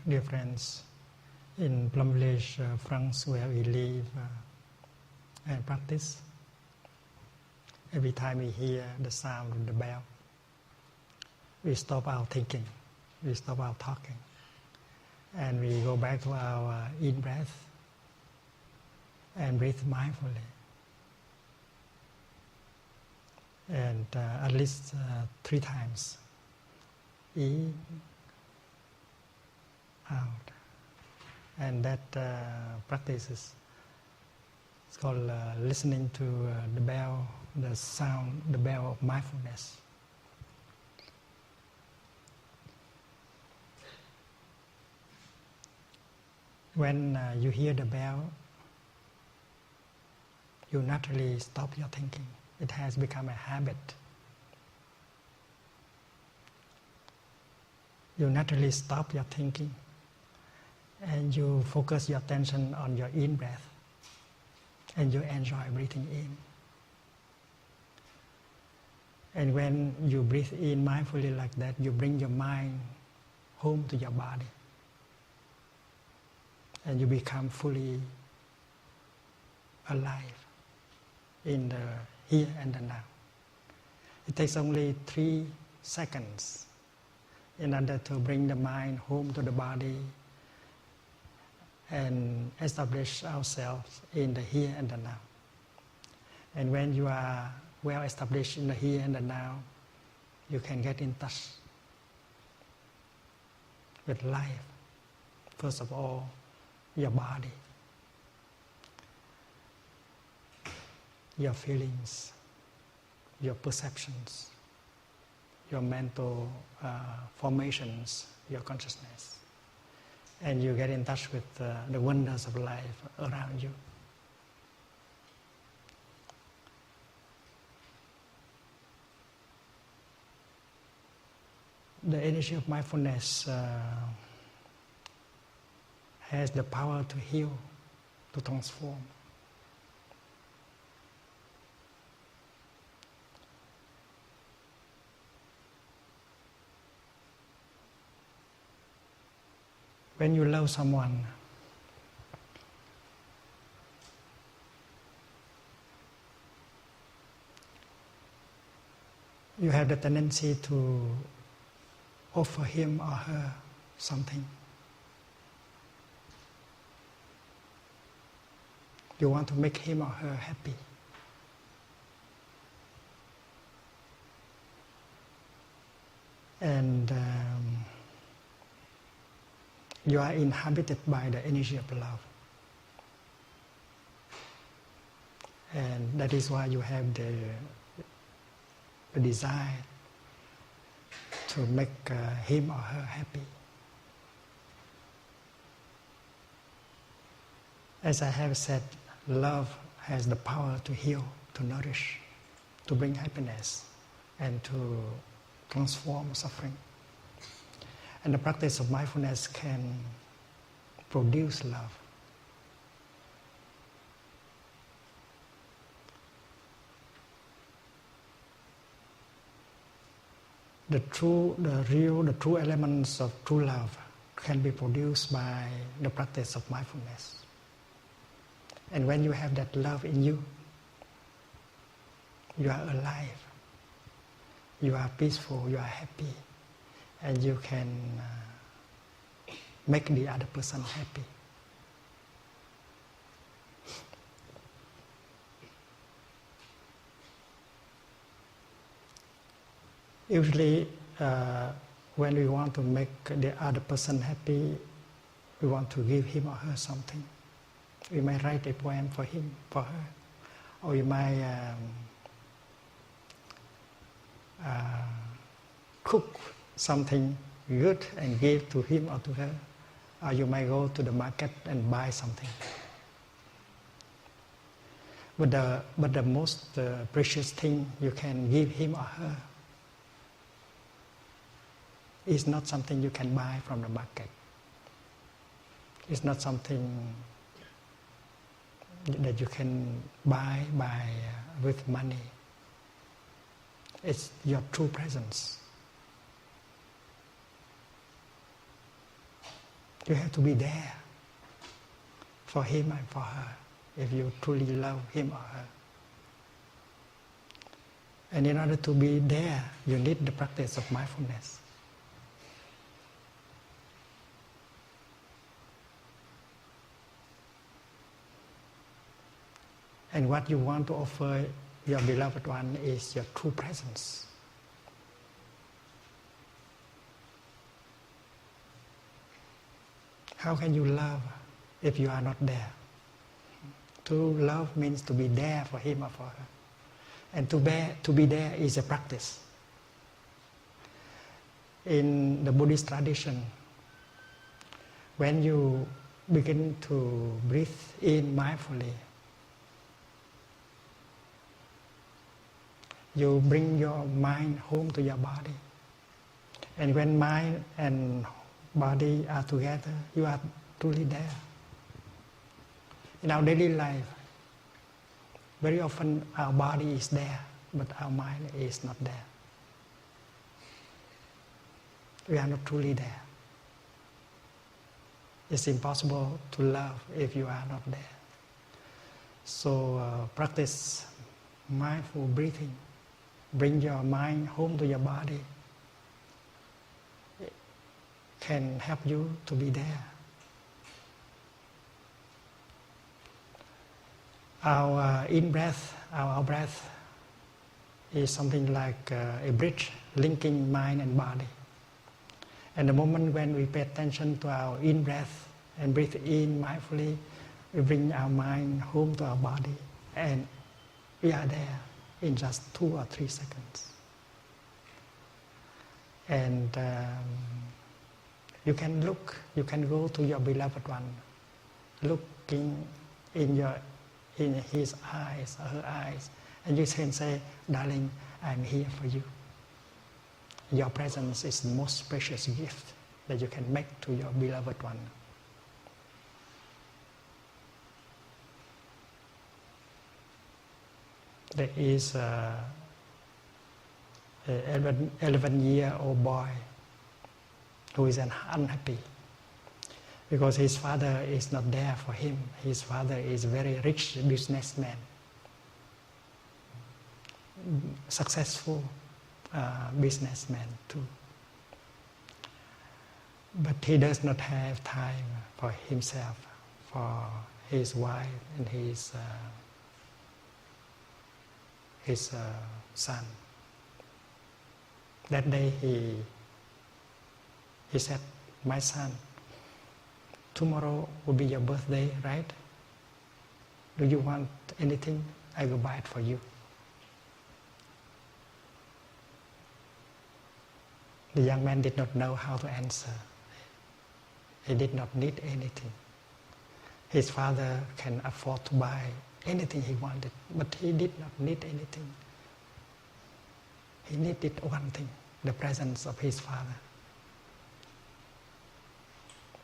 dear friends, in Plum Village, France, where we live and practice, every time we hear the sound of the bell, we stop our thinking, we stop our talking, and we go back to our in-breath and breathe mindfully. And at least 3 times, in, out. And that practice is called listening to the bell, the sound, the bell of mindfulness. When you hear the bell, you naturally stop your thinking. It has become a habit. You naturally stop your thinking and you focus your attention on your in-breath and you enjoy breathing in. And when you breathe in mindfully like that, you bring your mind home to your body and you become fully alive in the here and the now. It takes only 3 seconds in order to bring the mind home to the body and establish ourselves in the here and the now. And when you are well established in the here and the now, you can get in touch with life. First of all, your body, your feelings, your perceptions, your mental formations, your consciousness. And you get in touch with the wonders of life around you. The energy of mindfulness has the power to heal, to transform. When you love someone, you have the tendency to offer him or her something. You want to make him or her happy. And you are inhabited by the energy of love. And that is why you have the desire to make him or her happy. As I have said, love has the power to heal, to nourish, to bring happiness, and to transform suffering. And the practice of mindfulness can produce love. The true elements of true love can be produced by the practice of mindfulness. And when you have that love in you, you are alive, you are peaceful, you are happy, and you can make the other person happy. Usually, when we want to make the other person happy, we want to give him or her something. We might write a poem for him, for her, or we might cook something good and give to him or to her, or you might go to the market and buy something. But the most precious thing you can give him or her is not something you can buy from the market. It's not something that you can buy with money. It's your true presence. You have to be there for him and for her, if you truly love him or her. And in order to be there, you need the practice of mindfulness. And what you want to offer your beloved one is your true presence. How can you love if you are not there? To love means to be there for him or for her. And to be there is a practice. In the Buddhist tradition, when you begin to breathe in mindfully, you bring your mind home to your body. And when mind and body are together, you are truly there. In our daily life, very often our body is there, but our mind is not there. We are not truly there. It's impossible to love if you are not there. So practice mindful breathing. Bring your mind home to your body. It can help you to be there. Our in-breath, our out-breath is something like a bridge linking mind and body. And the moment when we pay attention to our in-breath and breathe in mindfully, we bring our mind home to our body, and we are there in just 2 or 3 seconds. And you can go to your beloved one, looking in his eyes or her eyes, and you can say, "Darling, I'm here for you." Your presence is the most precious gift that you can make to your beloved one. There is an 11-year-old boy who is unhappy because his father is not there for him. His father is a very rich businessman, successful businessman too. But he does not have time for himself, for his wife and his son. That day he said, "My son, tomorrow will be your birthday, right? Do you want anything? I will buy it for you." The young man did not know how to answer. He did not need anything. His father can afford to buy anything he wanted, but he did not need anything. He needed one thing, the presence of his father.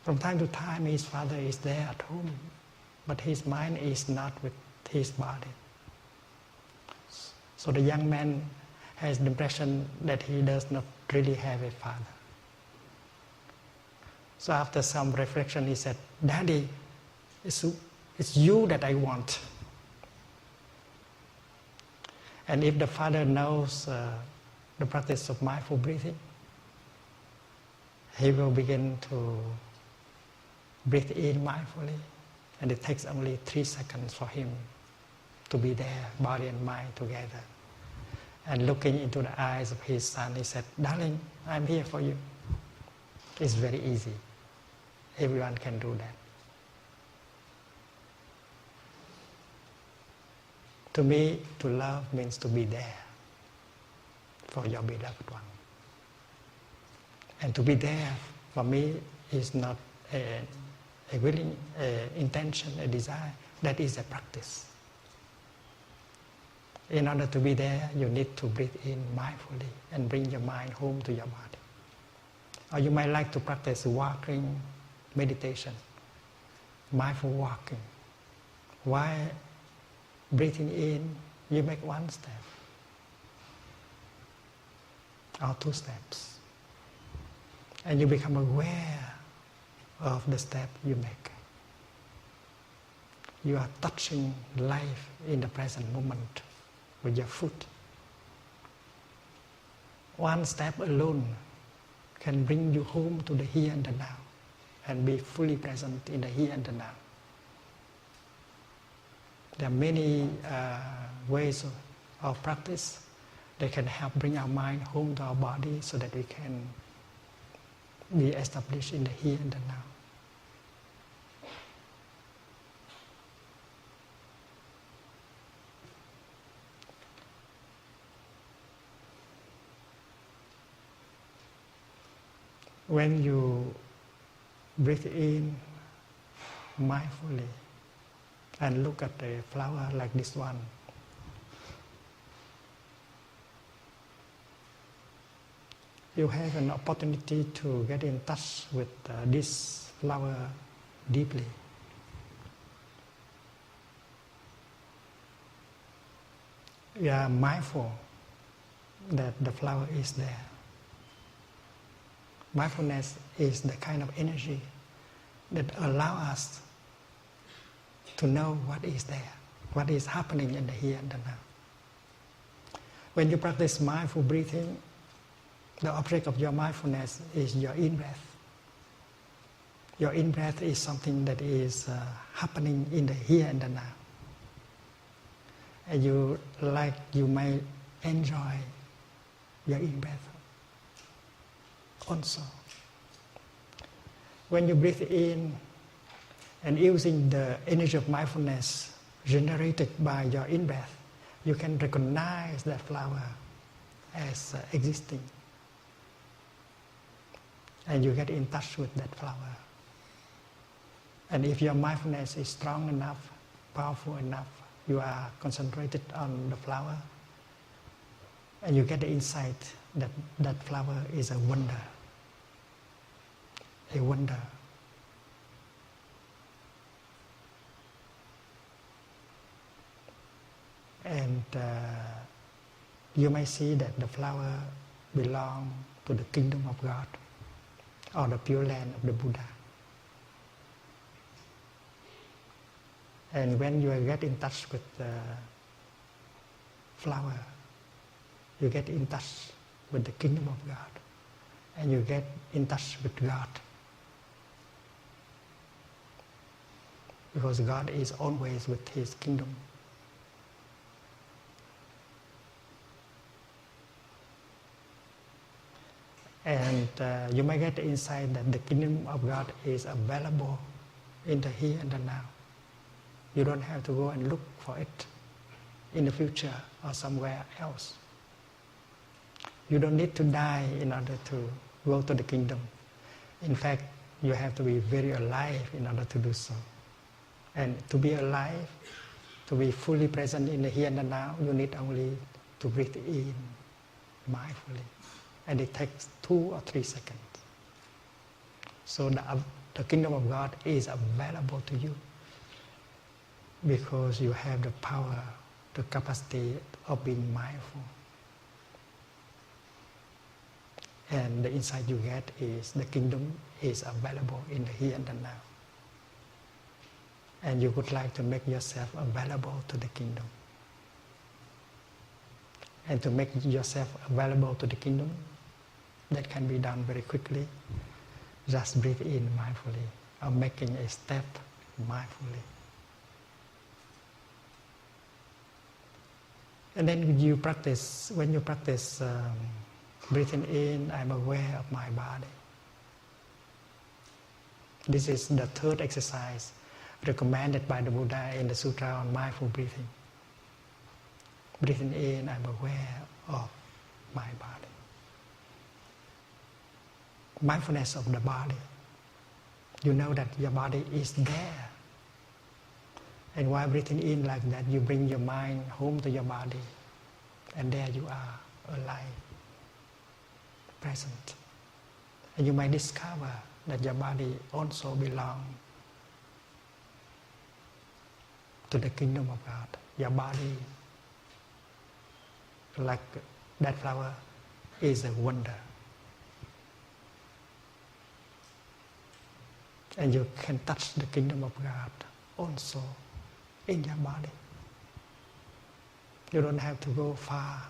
From time to time, his father is there at home, but his mind is not with his body. So the young man has the impression that he does not really have a father. So after some reflection, he said, "Daddy, it's you that I want." And if the father knows the practice of mindful breathing, he will begin to breathe in mindfully, and it takes only 3 seconds for him to be there, body and mind together. And looking into the eyes of his son, he said, "Darling, I'm here for you." It's very easy. Everyone can do that. To me, to love means to be there for your beloved one. And to be there, for me, is not a willing intention, a desire. That is a practice. In order to be there, you need to breathe in mindfully and bring your mind home to your body. Or you might like to practice walking meditation, mindful walking. While breathing in, you make 1 step or 2 steps, and you become aware of the step you make. You are touching life in the present moment with your foot. One step alone can bring you home to the here and the now and be fully present in the here and the now. There are many ways of practice that can help bring our mind home to our body so that we can be established in the here and the now. When you breathe in mindfully and look at a flower like this one, you have an opportunity to get in touch with this flower deeply. You are mindful that the flower is there. Mindfulness is the kind of energy that allows us to know what is there, what is happening in the here and the now. When you practice mindful breathing, the object of your mindfulness is your in-breath. Your in-breath is something that is happening in the here and the now. And you may enjoy your in-breath also. When you breathe in and using the energy of mindfulness generated by your in-breath, you can recognize that flower as existing. And you get in touch with that flower. And if your mindfulness is strong enough, powerful enough, you are concentrated on the flower, and you get the insight that that flower is a wonder. A wonder. And you may see that the flower belongs to the kingdom of God or the pure land of the Buddha. And when you get in touch with the flower, you get in touch with the kingdom of God, and you get in touch with God. Because God is always with His kingdom. And you may get the insight that the kingdom of God is available in the here and the now. You don't have to go and look for it in the future or somewhere else. You don't need to die in order to go to the kingdom. In fact, you have to be very alive in order to do so. And to be alive, to be fully present in the here and the now, you need only to breathe in mindfully. And it takes 2 or 3 seconds. So the kingdom of God is available to you because you have the power, the capacity of being mindful. And the insight you get is the kingdom is available in the here and the now. And you would like to make yourself available to the kingdom. And to make yourself available to the kingdom, that can be done very quickly. Just breathe in mindfully, or making a step mindfully. And then when you practice breathing in, I'm aware of my body. This is the third exercise recommended by the Buddha in the Sutra on mindful breathing. Breathing in, I'm aware of my body. Mindfulness of the body. You know that your body is there. And while breathing in like that, you bring your mind home to your body. And there you are, alive, present. And you might discover that your body also belongs to the kingdom of God. Your body, like that flower, is a wonder. And you can touch the kingdom of God also in your body. You don't have to go far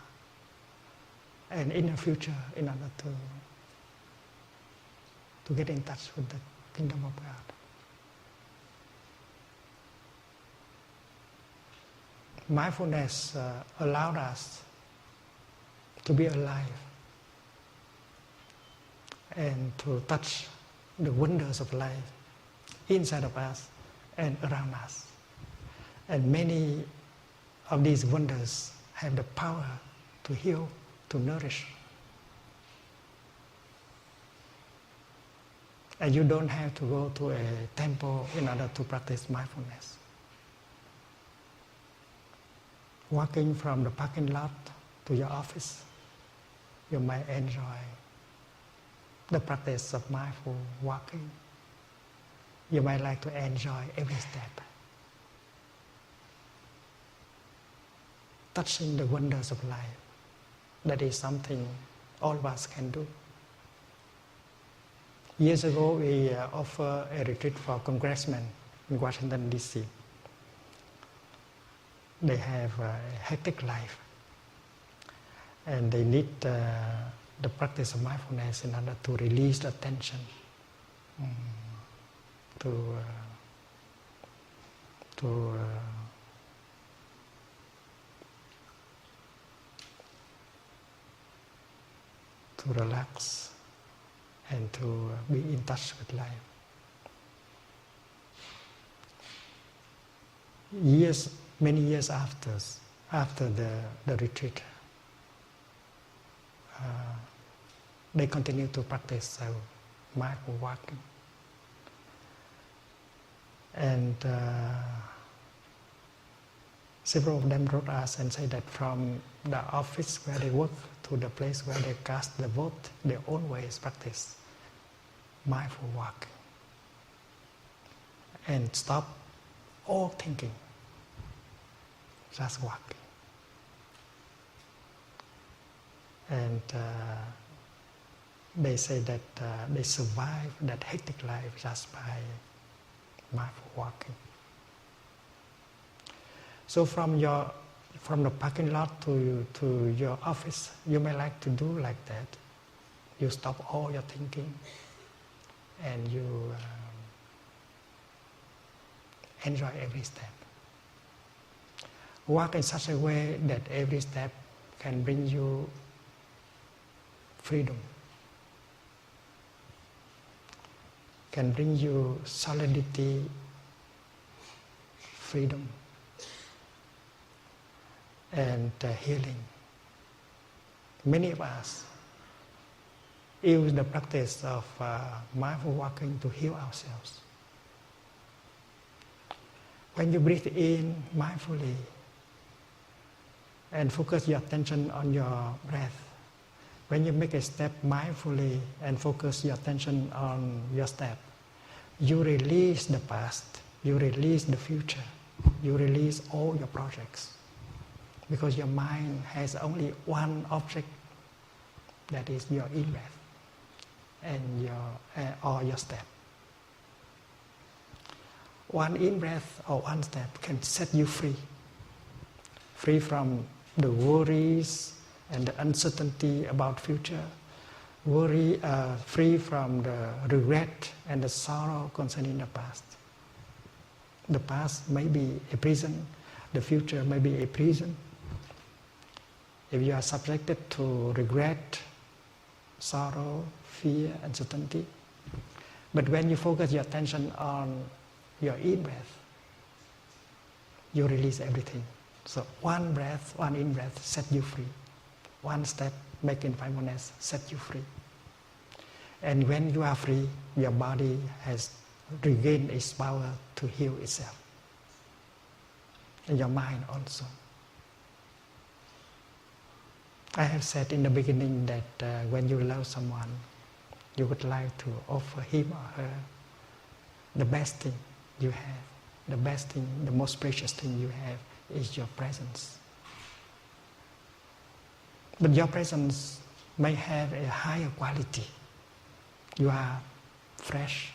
and in the future in order to get in touch with the kingdom of God. Mindfulness allowed us to be alive and to touch the wonders of life inside of us and around us. And many of these wonders have the power to heal, to nourish. And you don't have to go to a temple in order to practice mindfulness. Walking from the parking lot to your office, you might enjoy the practice of mindful walking. You might like to enjoy every step. Touching the wonders of life. That is something all of us can do. Years ago, we offered a retreat for congressmen in Washington, D.C. They have a hectic life and they need the practice of mindfulness in order to release the tension, to relax and to be in touch with life. Many years after the retreat, they continue to practice mindful walking. And several of them wrote us and said that from the office where they work to the place where they cast the vote, they always practice mindful walking and stop all thinking, just walking. And they say that they survive that hectic life just by mindful walking. So from the parking lot to your office, you may like to do like that. You stop all your thinking and you enjoy every step. Walk in such a way that every step can bring you freedom, can bring you solidity, freedom, and healing. Many of us use the practice of mindful walking to heal ourselves. When you breathe in mindfully and focus your attention on your breath, when you make a step mindfully and focus your attention on your step, you release the past, you release the future, you release all your projects. Because your mind has only one object, that is your in-breath and your step. One in-breath or one step can set you free from the worries and the uncertainty about future, free from the regret and the sorrow concerning the past. The past may be a prison, the future may be a prison. If you are subjected to regret, sorrow, fear, uncertainty, but when you focus your attention on your in-breath, you release everything. So one breath, one in-breath set you free. One step making mindfulness set you free. And when you are free, your body has regained its power to heal itself. And your mind also. I have said in the beginning that when you love someone, you would like to offer him or her the best thing you have. The best thing, the most precious thing you have is your presence. But your presence may have a higher quality. You are fresh,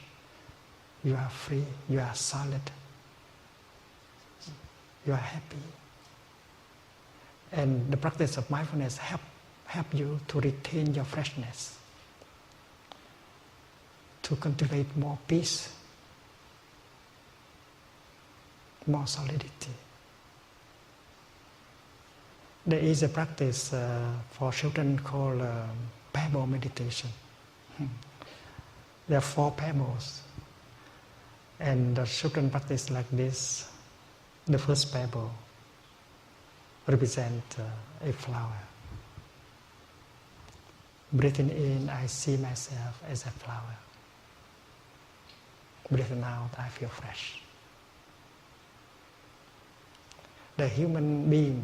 You are free, you are solid, you are happy. And the practice of mindfulness help you to retain your freshness, to cultivate more peace, more solidity. There is a practice for children called pebble meditation. There are 4 pebbles, and the children practice like this. The first pebble represents a flower. Breathing in, I see myself as a flower. Breathing out, I feel fresh. The human being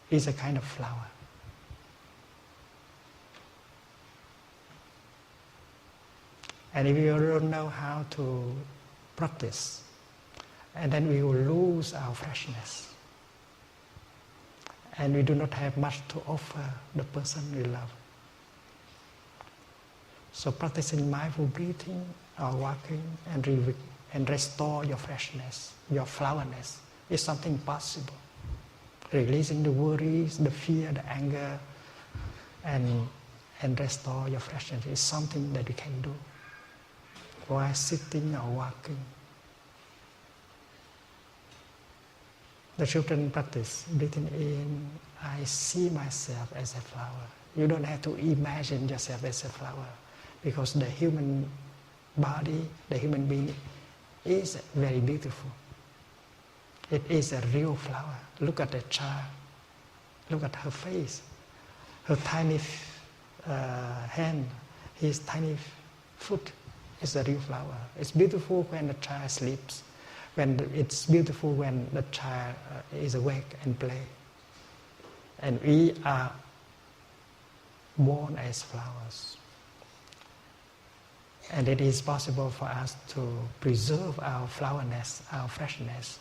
is a kind of flower. And if you don't know how to practice, and then we will lose our freshness. And we do not have much to offer the person we love. So practicing mindful breathing or walking and restore your freshness, your flowerness, is something possible. Releasing the worries, the fear, the anger, and restore your freshness is something that you can do while sitting or walking. The children practice breathing in, I see myself as a flower. You don't have to imagine yourself as a flower, because the human body, the human being is very beautiful. It is a real flower. Look at the child. Look at her face. Her tiny hand, his tiny foot is a real flower. It's beautiful when the child sleeps. It's beautiful when the child is awake and play. And we are born as flowers. And it is possible for us to preserve our flowerness, our freshness,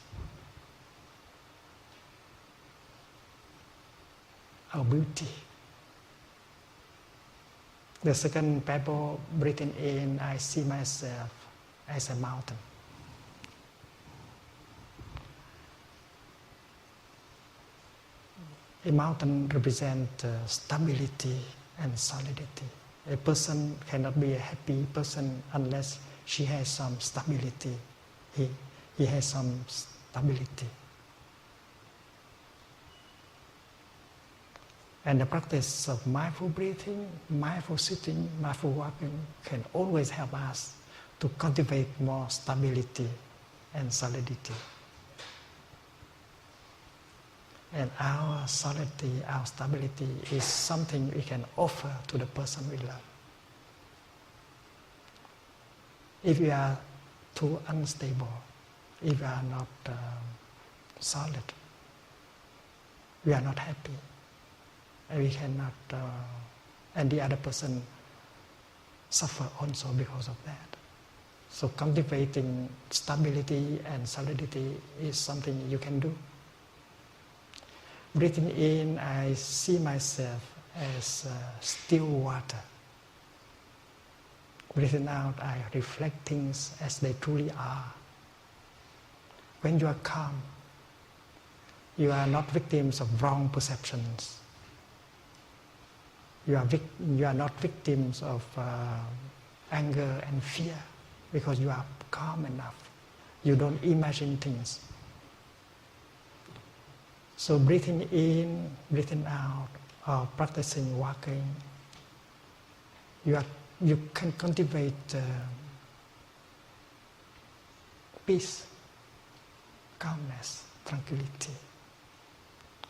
our beauty. The second pebble, breathing in, I see myself as a mountain. A mountain represents stability and solidity. A person cannot be a happy person unless she has some stability. He has some stability. And the practice of mindful breathing, mindful sitting, mindful walking can always help us to cultivate more stability and solidity. And our solidity, our stability is something we can offer to the person we love. If we are too unstable, if we are not solid, we are not happy. And we cannot, and the other person suffer also because of that. So cultivating stability and solidity is something you can do. Breathing in, I see myself as still water. Breathing out, I reflect things as they truly are. When you are calm, you are not victims of wrong perceptions. You are not victims of anger and fear, because you are calm enough. You don't imagine things. So breathing in, breathing out, or practicing walking, you can cultivate peace, calmness, tranquility.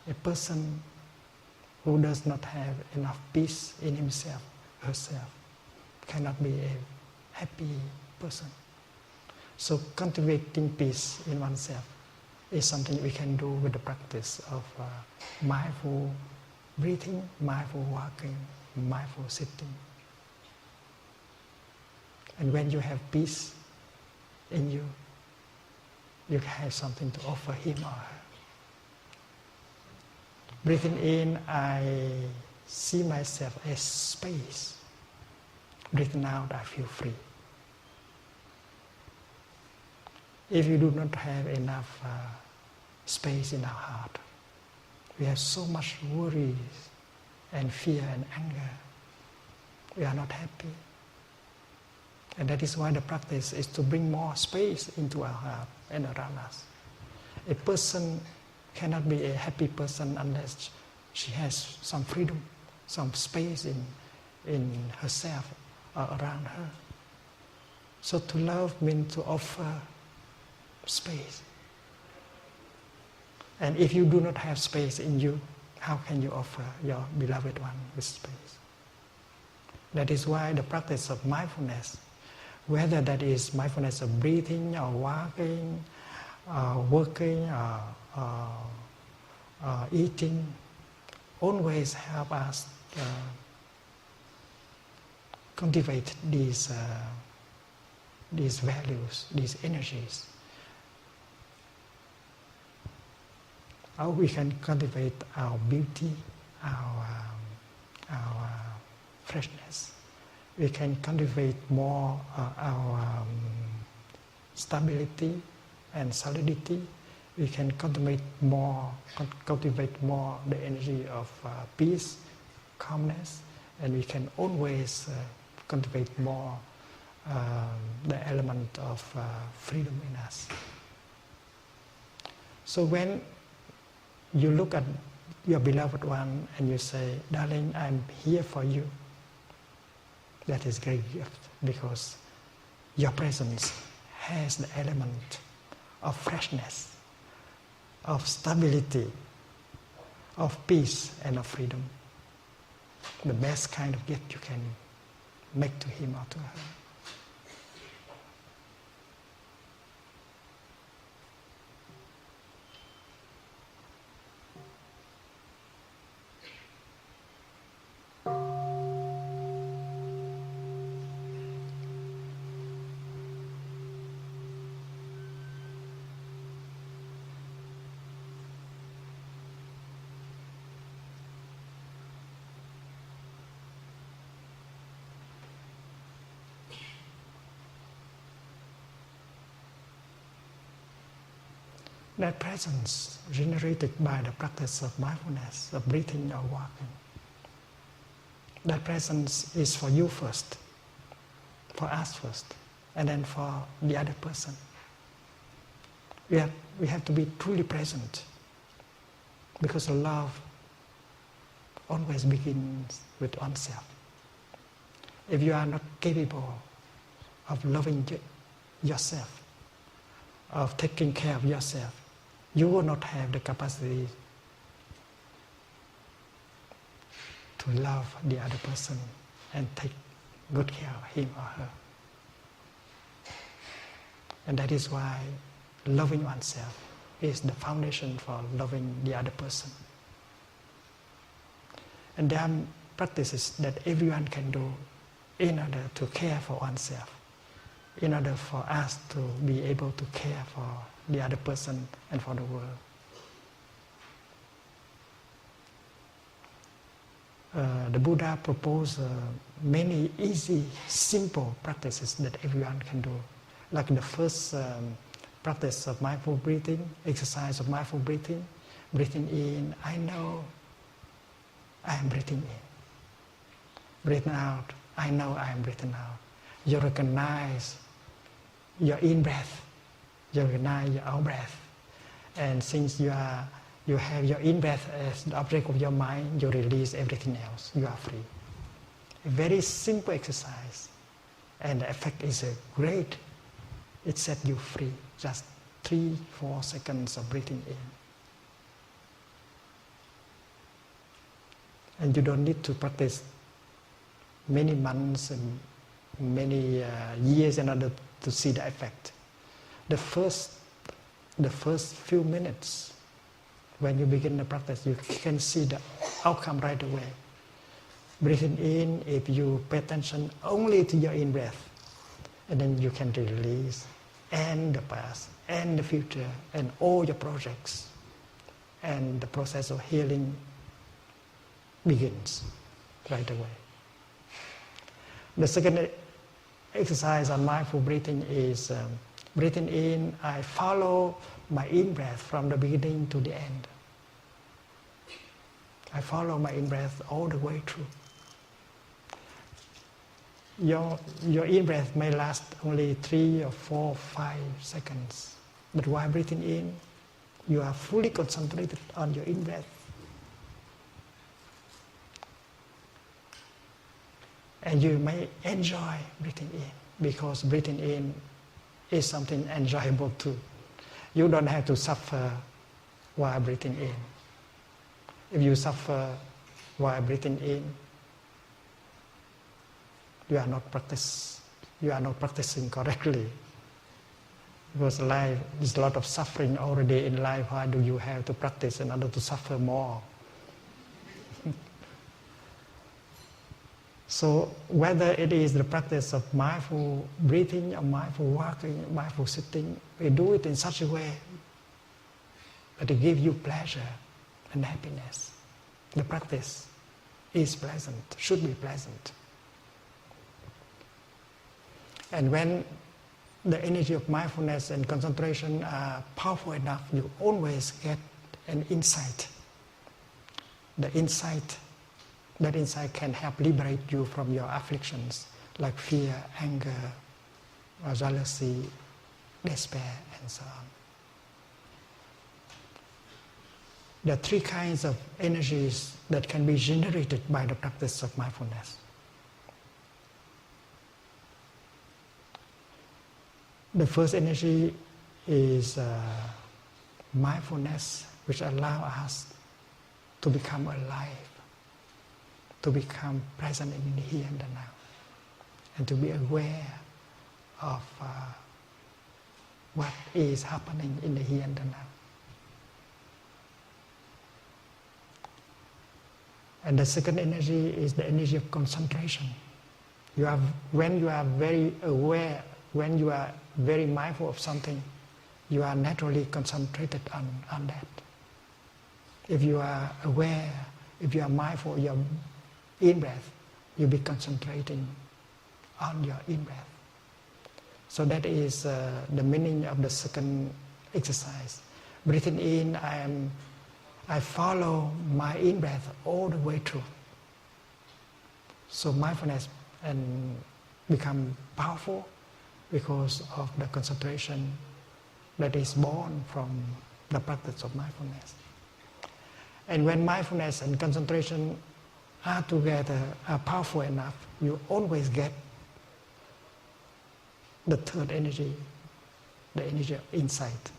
A person who does not have enough peace in himself, herself, cannot be a happy person. So cultivating peace in oneself is something we can do with the practice of mindful breathing, mindful walking, mindful sitting. And when you have peace in you, you have something to offer him or her. Breathing in, I see myself as space. Breathing out, I feel free. If you do not have enough space in our heart, we have so much worries and fear and anger. We are not happy. And that is why the practice is to bring more space into our heart and around us. A person cannot be a happy person unless she has some freedom, some space in herself or around her. So to love means to offer space. And if you do not have space in you, how can you offer your beloved one with space? That is why the practice of mindfulness, whether that is mindfulness of breathing or walking, working or eating, always help us cultivate these values, these energies. How we can cultivate our beauty, our freshness. We can cultivate more our stability and solidity. We can cultivate more the energy of peace, calmness, and we can always cultivate more the element of freedom in us. So when you look at your beloved one and you say, darling, I'm here for you, that is a great gift, because your presence has the element of freshness, of stability, of peace and of freedom. The best kind of gift you can make to him or to her. That presence generated by the practice of mindfulness, of breathing or walking, that presence is for you first, for us first, and then for the other person. We have to be truly present, because love always begins with oneself. If you are not capable of loving yourself, of taking care of yourself, you will not have the capacity to love the other person and take good care of him or her. And that is why loving oneself is the foundation for loving the other person. And there are practices that everyone can do in order to care for oneself, in order for us to be able to care for the other person and for the world. The Buddha proposed many easy, simple practices that everyone can do. Like the first practice of mindful breathing, exercise of mindful breathing, breathing in, I know I am breathing in. Breathing out, I know I am breathing out. You recognize your in-breath, you recognize your out-breath. And since you have your in-breath as the object of your mind, you release everything else, you are free. A very simple exercise, and the effect is great. It sets you free, just 3-4 seconds of breathing in. And you don't need to practice many months and many years in order to see the effect. The first few minutes, when you begin the practice, you can see the outcome right away. Breathing in, if you pay attention only to your in-breath, and then you can release, and the past, and the future, and all your projects, and the process of healing begins right away. The second exercise on mindful breathing is breathing in, I follow my in-breath from the beginning to the end. I follow my in-breath all the way through. Your in-breath may last only 3 or 4 or 5 seconds. But while breathing in, you are fully concentrated on your in-breath. And you may enjoy breathing in, because breathing in is something enjoyable too. You don't have to suffer while breathing in. If you suffer while breathing in, you are not practicing correctly. Because life is a lot of suffering already in life. Why do you have to practice in order to suffer more? So whether it is the practice of mindful breathing or mindful walking, mindful sitting, we do it in such a way that it gives you pleasure and happiness. The practice is pleasant, should be pleasant. And when the energy of mindfulness and concentration are powerful enough, you always get an insight. That insight can help liberate you from your afflictions like fear, anger, or jealousy, despair, and so on. There are 3 kinds of energies that can be generated by the practice of mindfulness. The first energy is mindfulness, which allows us to become alive, to become present in the here and the now, and to be aware of what is happening in the here and the now. And the second energy is the energy of concentration. When you are very aware, when you are very mindful of something, you are naturally concentrated on that. If you are aware, if you are mindful of your in-breath, you'll be concentrating on your in-breath. So that is the meaning of the second exercise. Breathing in, I follow my in-breath all the way through. So mindfulness and become powerful because of the concentration that is born from the practice of mindfulness. And when mindfulness and concentration are together, are powerful enough, you always get the third energy, the energy of insight.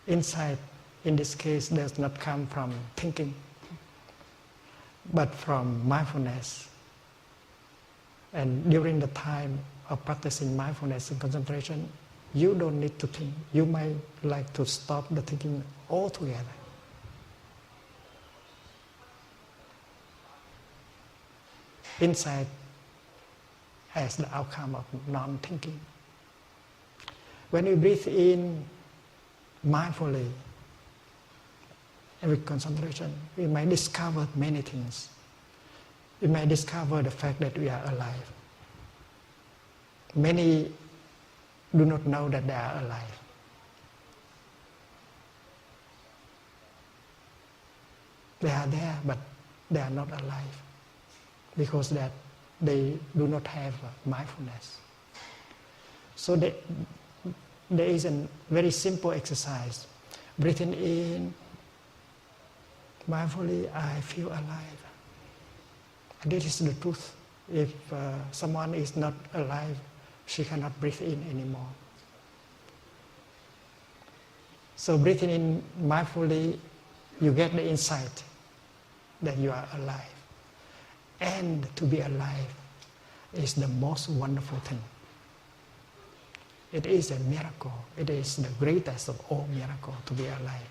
Insight, in this case, does not come from thinking, but from mindfulness. And during the time of practicing mindfulness and concentration, you don't need to think. You might like to stop the thinking altogether. Insight as the outcome of non-thinking. When we breathe in mindfully and with concentration, we may discover many things. We may discover the fact that we are alive. Many do not know that they are alive. They are there, but they are not alive because that they do not have mindfulness. So there is a very simple exercise. Breathing in mindfully, I feel alive. And this is the truth. If someone is not alive, she cannot breathe in anymore. So breathing in mindfully, you get the insight that you are alive. And to be alive is the most wonderful thing. It is a miracle. It is the greatest of all miracles to be alive.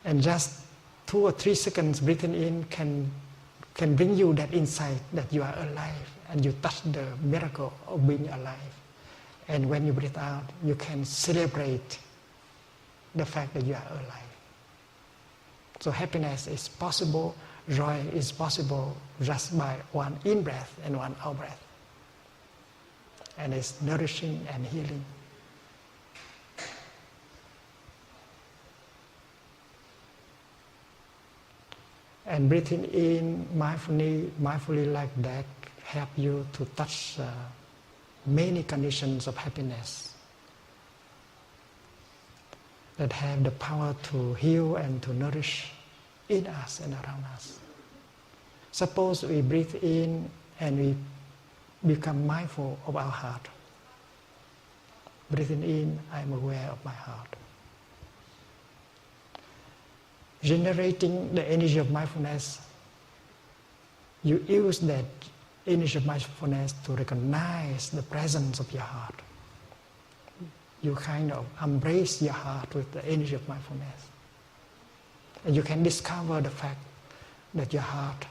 And just 2 or 3 seconds breathing in can bring you that insight that you are alive, and you touch the miracle of being alive. And when you breathe out, you can celebrate the fact that you are alive. So happiness is possible joy is possible just by one in-breath and one out-breath. And it's nourishing and healing. And breathing in mindfully like that help you to touch many conditions of happiness that have the power to heal and to nourish in us and around us. Suppose we breathe in and we become mindful of our heart. Breathing in, I'm aware of my heart. Generating the energy of mindfulness, you use that energy of mindfulness to recognize the presence of your heart. You kind of embrace your heart with the energy of mindfulness. And you can discover the fact that your heart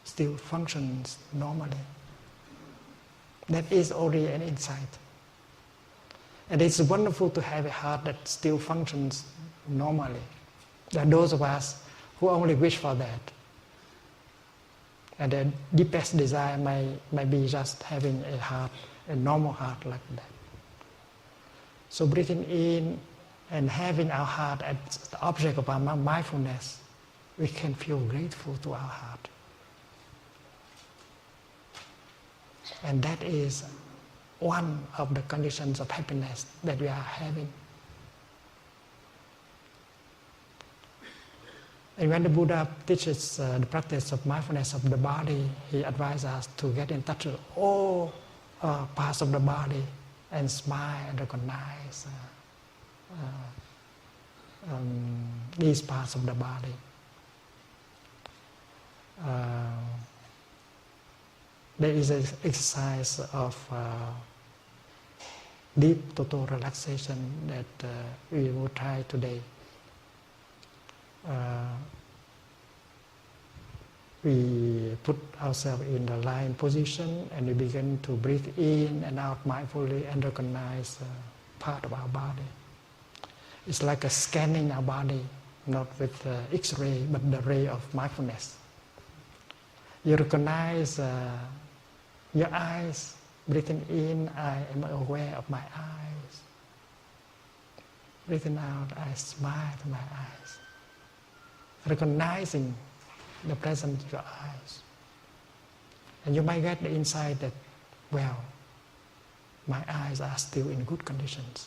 still functions normally. That is already an insight. And it's wonderful to have a heart that still functions normally. There are those of us who only wish for that. And their deepest desire may be just having a heart, a normal heart like that. So breathing in and having our heart as the object of our mindfulness, we can feel grateful to our heart. And that is one of the conditions of happiness that we are having. And when the Buddha teaches the practice of mindfulness of the body, he advises us to get in touch with all parts of the body and smile and recognize these parts of the body. There is an exercise of deep total relaxation that we will try today. We put ourselves in the lying position and we begin to breathe in and out mindfully and recognize part of our body. It's like a scanning our body, not with X-ray, but the ray of mindfulness. You recognize your eyes, breathing in, I am aware of my eyes. Breathing out, I smile to my eyes. Recognizing the presence of your eyes. And you might get the insight that, well, my eyes are still in good conditions.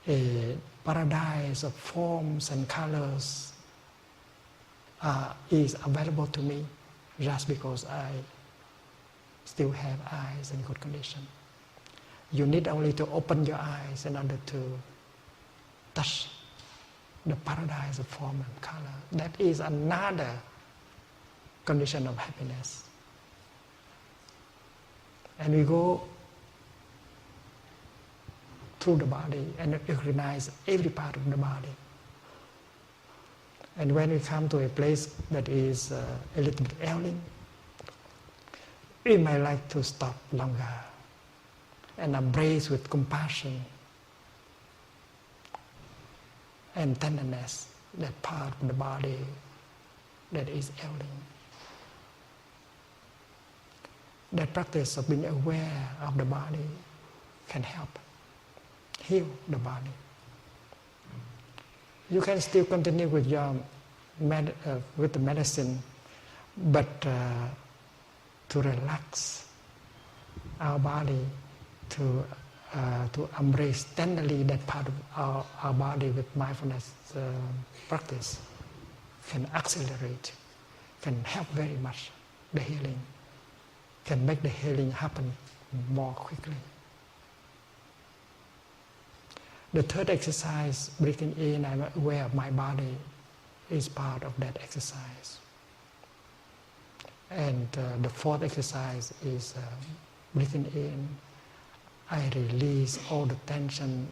A paradise of forms and colors is available to me just because I still have eyes in good condition. You need only to open your eyes in order to touch the paradise of form and color. That is another condition of happiness. And we go through the body and recognize every part of the body. And when we come to a place that is a little bit ailing, we may like to stop longer and embrace with compassion and tenderness that part of the body that is ailing. That practice of being aware of the body can help heal the body. You can still continue with your with the medicine, but to relax our body, to embrace tenderly that part of our body with mindfulness practice can accelerate, can help very much the healing, can make the healing happen more quickly. The third exercise, breathing in, I'm aware of my body, is part of that exercise. And the fourth exercise is breathing in, I release all the tension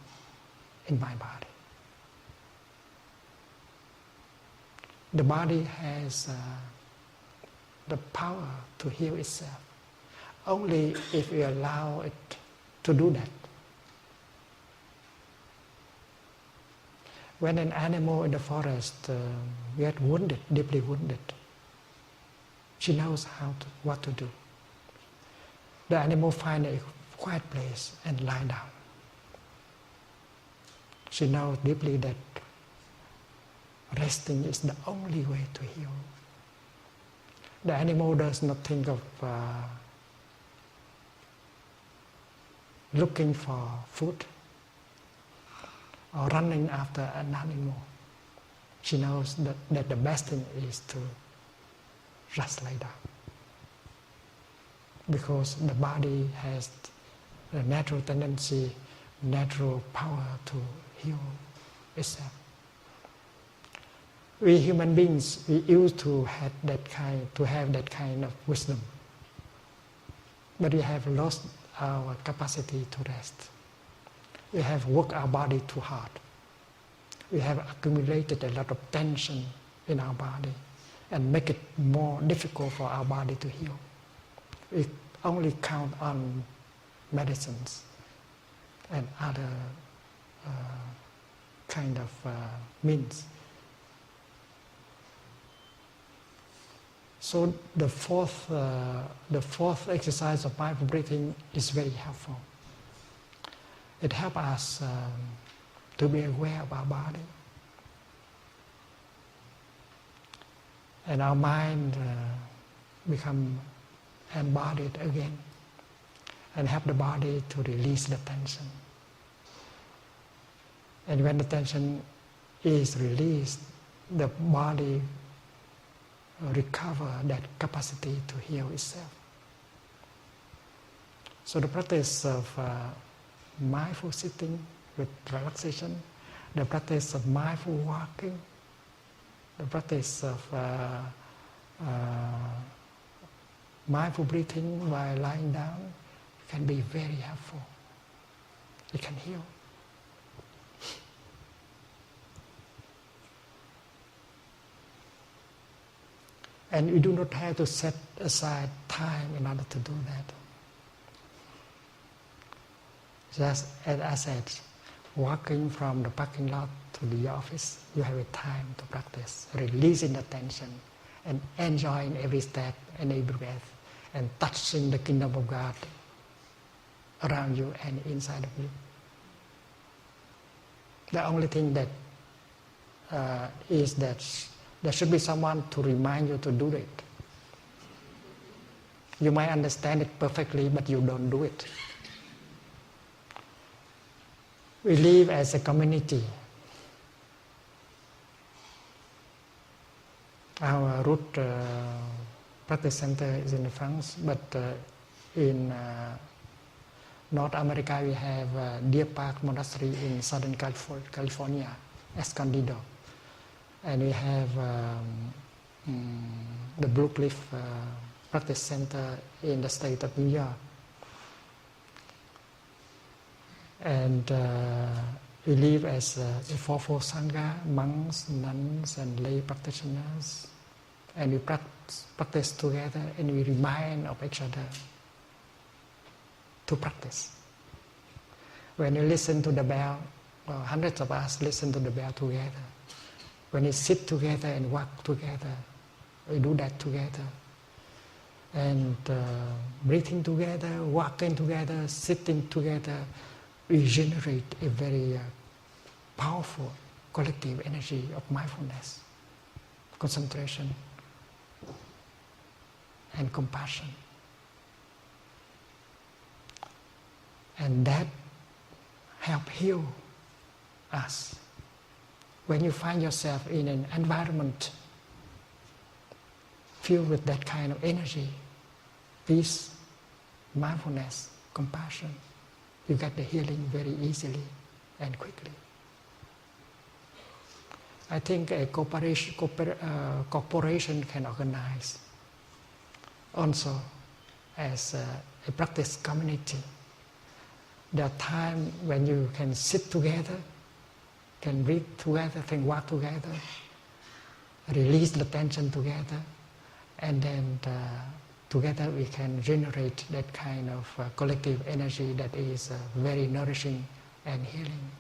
in my body. The body has the power to heal itself, only if we allow it to do that. When an animal in the forest get wounded, deeply wounded, she knows what to do. The animal finds a quiet place and lie down. She knows deeply that resting is the only way to heal. The animal does not think of looking for food or running after an animal. She knows that the best thing is to just lay down. Because the body has a natural tendency, natural power to heal itself. We human beings, we used to have that kind of wisdom. But we have lost our capacity to rest. We have worked our body too hard. We have accumulated a lot of tension in our body and make it more difficult for our body to heal. We only count on medicines and other kind of means. So the fourth exercise of mindful breathing is very helpful. It helps us to be aware of our body. And our mind become embodied again and help the body to release the tension. And when the tension is released, the body recover that capacity to heal itself. So the practice of mindful sitting with relaxation, the practice of mindful walking, the practice of mindful breathing while lying down can be very helpful. It can heal. And you do not have to set aside time in order to do that. Just as I said, walking from the parking lot to the office, you have a time to practice, releasing the tension and enjoying every step and every breath and touching the kingdom of God around you and inside of you. The only thing that is that there should be someone to remind you to do it. You might understand it perfectly, but you don't do it. We live as a community. Our root practice center is in France, but in North America we have Deer Park Monastery in Southern California, Escondido. And we have the Blue Cliff Practice Center in the state of New York. And we live as a fourfold Sangha, monks, nuns, and lay practitioners. And we practice together and we remind of each other to practice. When you listen to the bell, hundreds of us listen to the bell together. When we sit together and walk together, we do that together. And breathing together, walking together, sitting together, we generate a very powerful collective energy of mindfulness, concentration, and compassion. And that helps heal us. When you find yourself in an environment filled with that kind of energy, peace, mindfulness, compassion, you get the healing very easily and quickly. I think a corporation can organize also as a practice community. There are times when you can sit together, can breathe together, can walk together, release the tension together, and then together we can generate that kind of collective energy that is very nourishing and healing.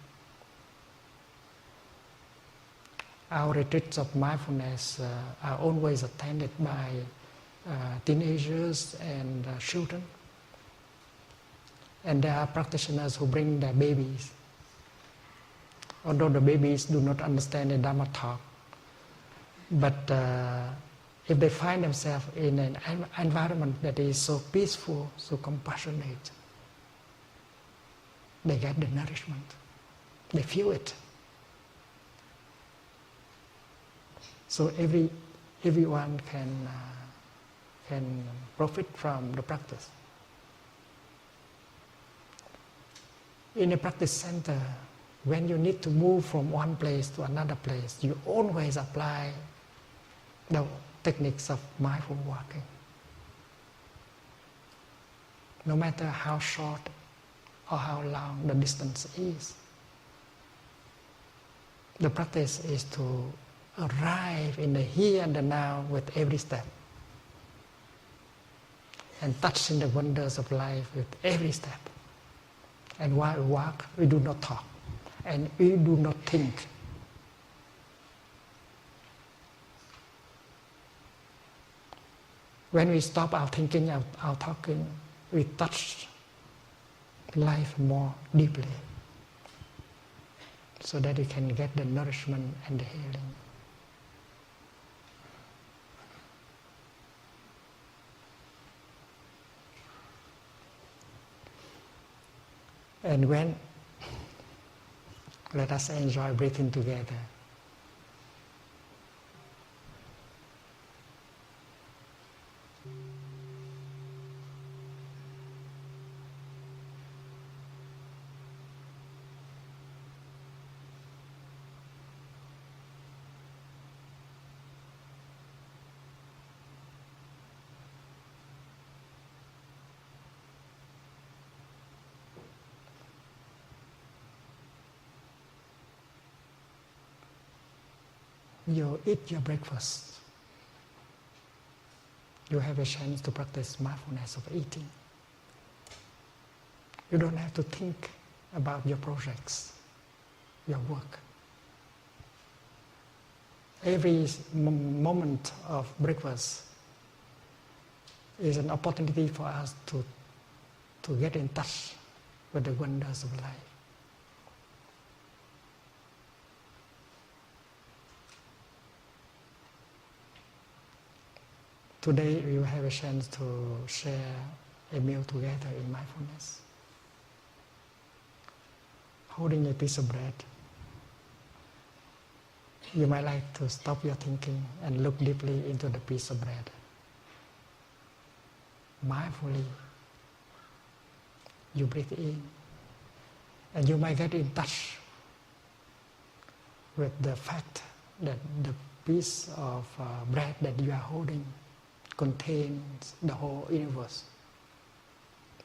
Our retreats of mindfulness are always attended by teenagers and children. And there are practitioners who bring their babies. Although the babies do not understand the Dharma talk, but if they find themselves in an environment that is so peaceful, so compassionate, they get the nourishment. They feel it. So everyone can profit from the practice. In a practice center, when you need to move from one place to another place, you always apply the techniques of mindful walking. No matter how short or how long the distance is. The practice is to arrive in the here and the now with every step. And touching the wonders of life with every step. And while we walk, we do not talk. And we do not think. When we stop our thinking, our talking, we touch life more deeply, so that we can get the nourishment and the healing. And when, let us enjoy breathing together. You eat your breakfast. You have a chance to practice mindfulness of eating. You don't have to think about your projects, your work. Every moment of breakfast is an opportunity for us to get in touch with the wonders of life. Today we will have a chance to share a meal together in mindfulness. Holding a piece of bread, you might like to stop your thinking and look deeply into the piece of bread. Mindfully, you breathe in, and you might get in touch with the fact that the piece of bread that you are holding contains the whole universe.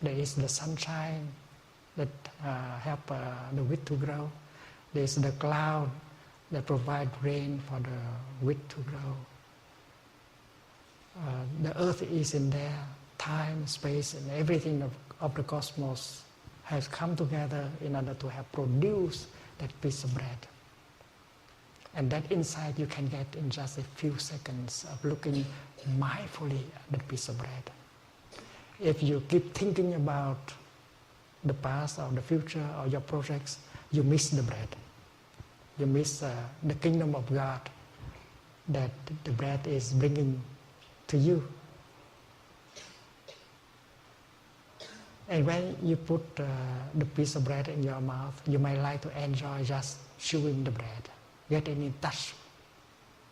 There is the sunshine that help the wheat to grow. There is the cloud that provide rain for the wheat to grow. The earth is in there. Time, space, and everything of the cosmos has come together in order to have produced that piece of bread. And that insight you can get in just a few seconds of looking mindfully at that piece of bread. If you keep thinking about the past or the future or your projects, you miss the bread. You miss the kingdom of God that the bread is bringing to you. And when you put the piece of bread in your mouth, you might like to enjoy just chewing the bread, getting in touch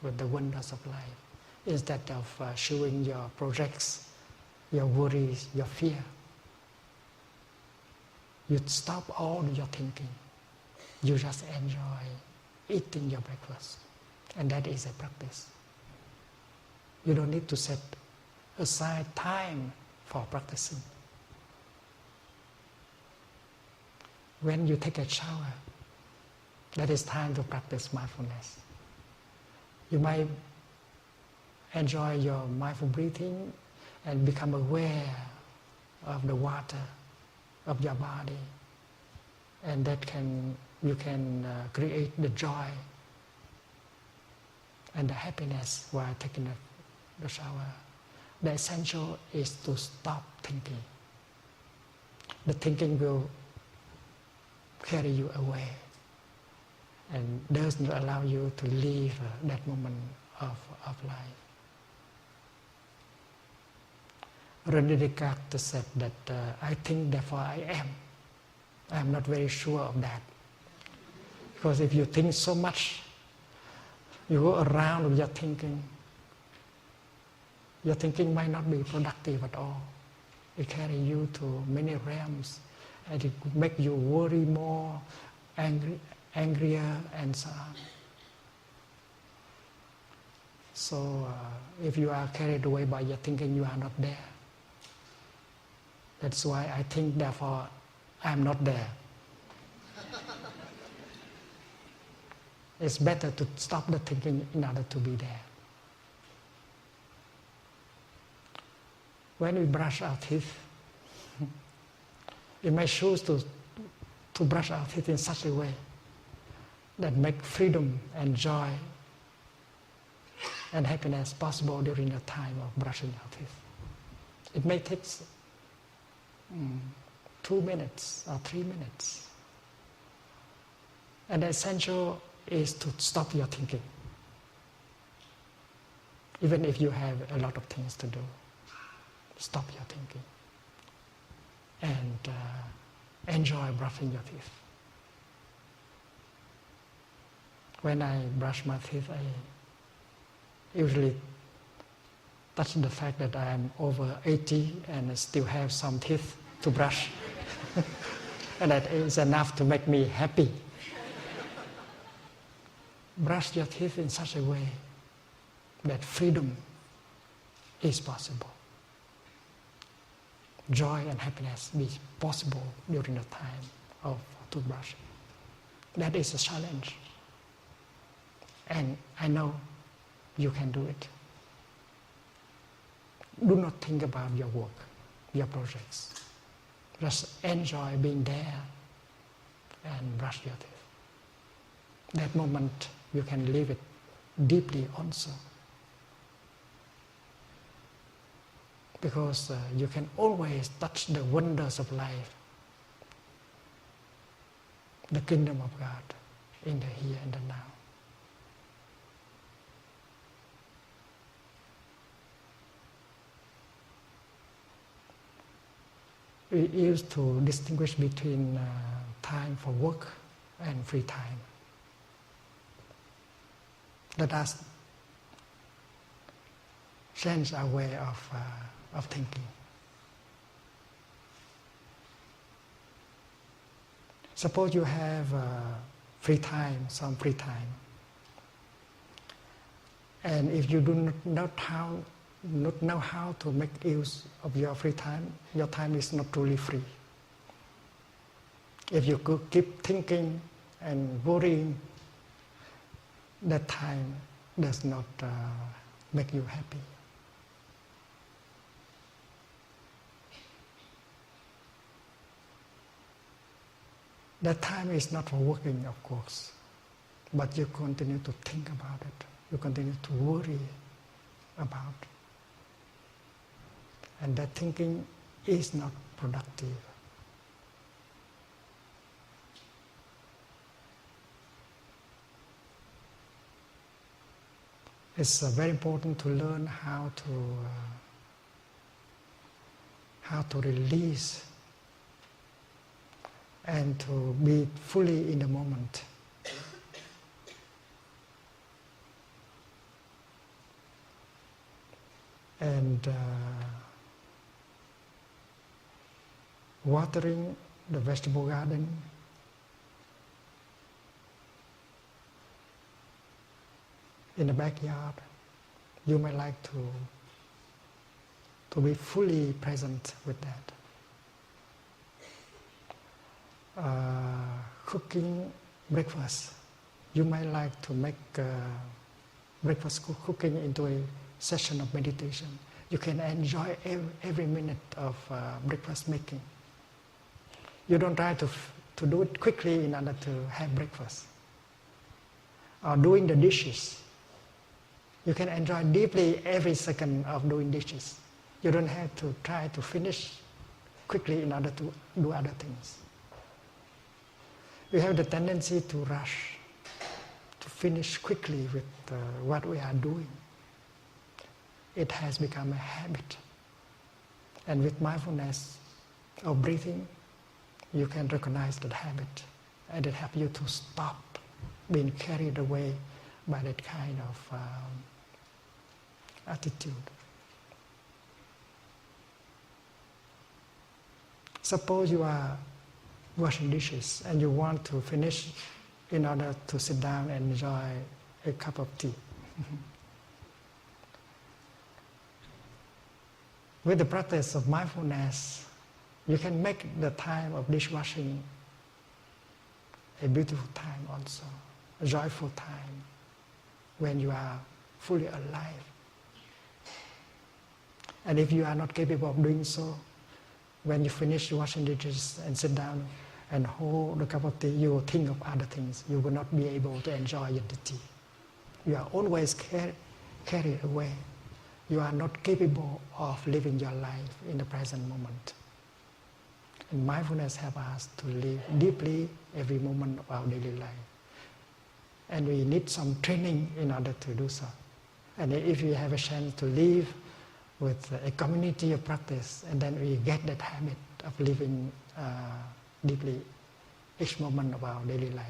with the wonders of life, instead of chewing your projects, your worries, your fear. You stop all your thinking. You just enjoy eating your breakfast. And that is a practice. You don't need to set aside time for practicing. When you take a shower, that is time to practice mindfulness. You might enjoy your mindful breathing and become aware of the water of your body, and that you can create the joy and the happiness while taking the shower. The essential is to stop thinking. The thinking will carry you away and doesn't allow you to live that moment of life. René Descartes said that I think, therefore I am. I am not very sure of that. Because if you think so much, you go around with your thinking might not be productive at all. It carries you to many realms, and it could make you worry more, angrier, and so on. So if you are carried away by your thinking, you are not there. That's why I think, therefore I am not there. It's better to stop the thinking in order to be there. When we brush our teeth, we may choose to brush our teeth in such a way that make freedom and joy and happiness possible during the time of brushing our teeth. It may take 2 minutes or 3 minutes. And the essential is to stop your thinking. Even if you have a lot of things to do, stop your thinking and enjoy brushing your teeth. When I brush my teeth, I usually touch the fact that I am over 80 and I still have some teeth to brush. And that is enough to make me happy. Brush your teeth in such a way that freedom is possible. Joy and happiness be possible during the time of toothbrushing. That is a challenge. And I know you can do it. Do not think about your work, your projects. Just enjoy being there and brush your teeth. That moment you can live it deeply also. Because you can always touch the wonders of life, the kingdom of God in the here and the now. We used to distinguish between time for work and free time. Let us change our way of thinking. Suppose you have some free time, and if you do not know how to make use of your free time, your time is not truly free. If you could keep thinking and worrying, that time does not make you happy. That time is not for working, of course, but you continue to think about it. You continue to worry about it. And that thinking is not productive. It's very important to learn how to release and to be fully in the moment. And watering the vegetable garden, in the backyard, you may like to be fully present with that. Cooking breakfast, you might like to make breakfast cooking into a session of meditation. You can enjoy every minute of breakfast making. You don't try to do it quickly in order to have breakfast. Or doing the dishes. You can enjoy deeply every second of doing dishes. You don't have to try to finish quickly in order to do other things. We have the tendency to rush, to finish quickly with what we are doing. It has become a habit. And with mindfulness of breathing, you can recognize that habit, and it helps you to stop being carried away by that kind of attitude. Suppose you are washing dishes and you want to finish in order to sit down and enjoy a cup of tea. With the practice of mindfulness, you can make the time of dishwashing a beautiful time also, a joyful time, when you are fully alive. And if you are not capable of doing so, when you finish washing dishes and sit down and hold the cup of tea, you will think of other things. You will not be able to enjoy the tea. You are always carried away. You are not capable of living your life in the present moment. And mindfulness helps us to live deeply every moment of our daily life. And we need some training in order to do so. And if you have a chance to live with a community of practice, and then we get that habit of living deeply each moment of our daily life.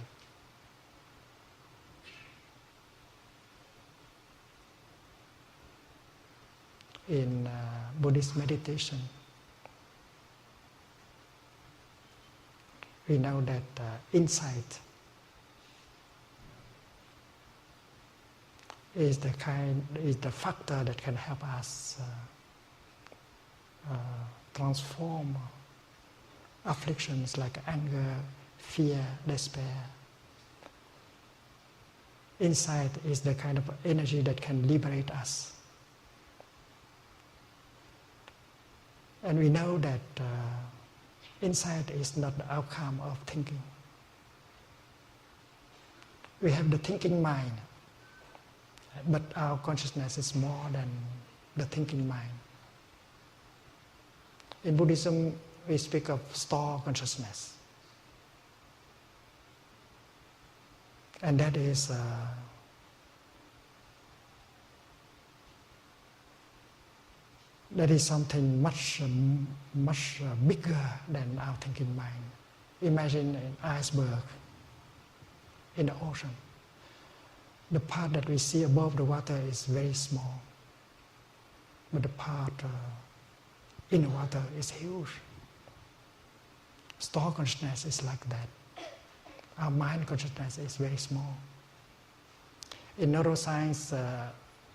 In Buddhist meditation, we know that insight is the factor that can help us transform afflictions like anger, fear, despair. Insight is the kind of energy that can liberate us. And we know that insight is not the outcome of thinking. We have the thinking mind, but our consciousness is more than the thinking mind. In Buddhism, we speak of store consciousness. And that is something much bigger than our thinking mind. Imagine an iceberg in the ocean. The part that we see above the water is very small, but the part in the water is huge. Store consciousness is like that. Our mind consciousness is very small. In neuroscience,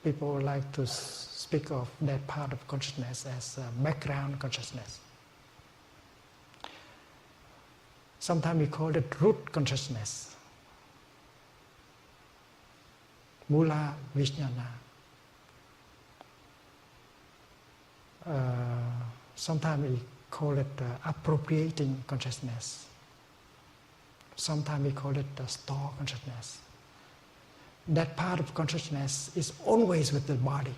people like to speak of that part of consciousness as background consciousness. Sometimes we call it root consciousness, mula vijnana. Sometimes we call it appropriating consciousness. Sometimes we call it store consciousness. That part of consciousness is always with the body.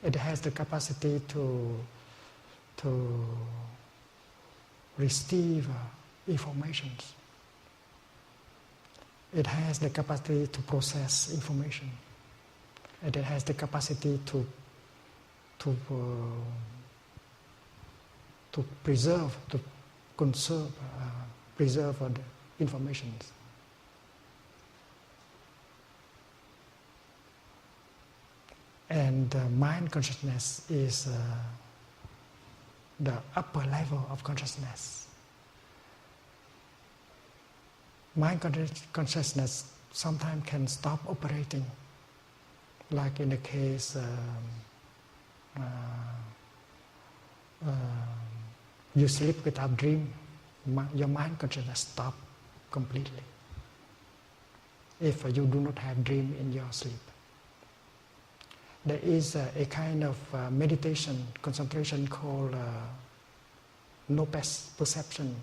It has the capacity to receive informations. It has the capacity to process information. And it has the capacity to preserve, to conserve, preserve the information. And mind consciousness is the upper level of consciousness. Mind consciousness sometimes can stop operating, like in the case you sleep without dream, your mind consciousness stops completely if you do not have dream in your sleep. There is a kind of meditation, concentration called no perception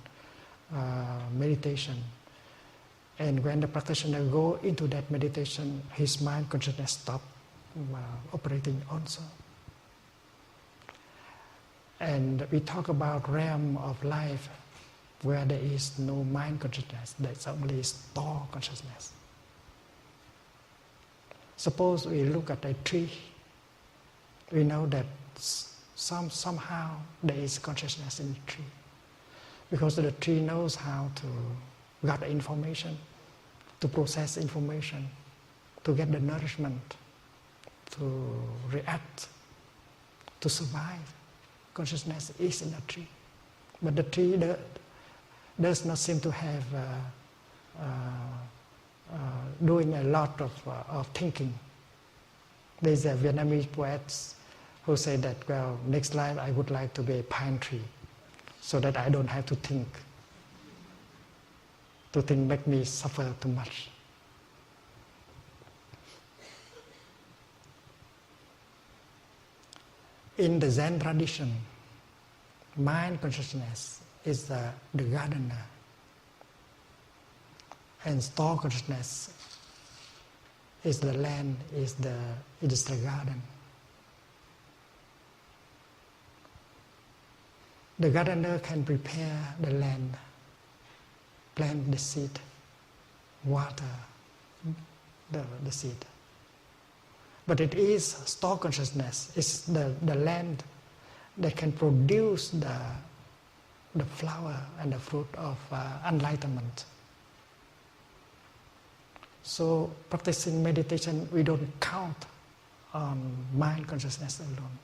meditation. And when the practitioner go into that meditation, his mind consciousness stop operating also. And we talk about realm of life where there is no mind consciousness, there's only store consciousness. Suppose we look at a tree, we know that somehow there is consciousness in the tree, because the tree knows how to gather information, to process information, to get the nourishment, to react, to survive. Consciousness is in the tree. But the tree does not seem to have doing a lot of thinking. There's a Vietnamese poet who said that, well, next life I would like to be a pine tree so that I don't have to think. To think make me suffer too much. In the Zen tradition, mind consciousness is the gardener, and store consciousness is the land, is the garden. The gardener can prepare the land, plant the seed, water the seed. But it is store consciousness, it's the land that can produce the flower and the fruit of enlightenment. So practicing meditation, we don't count on mind consciousness alone.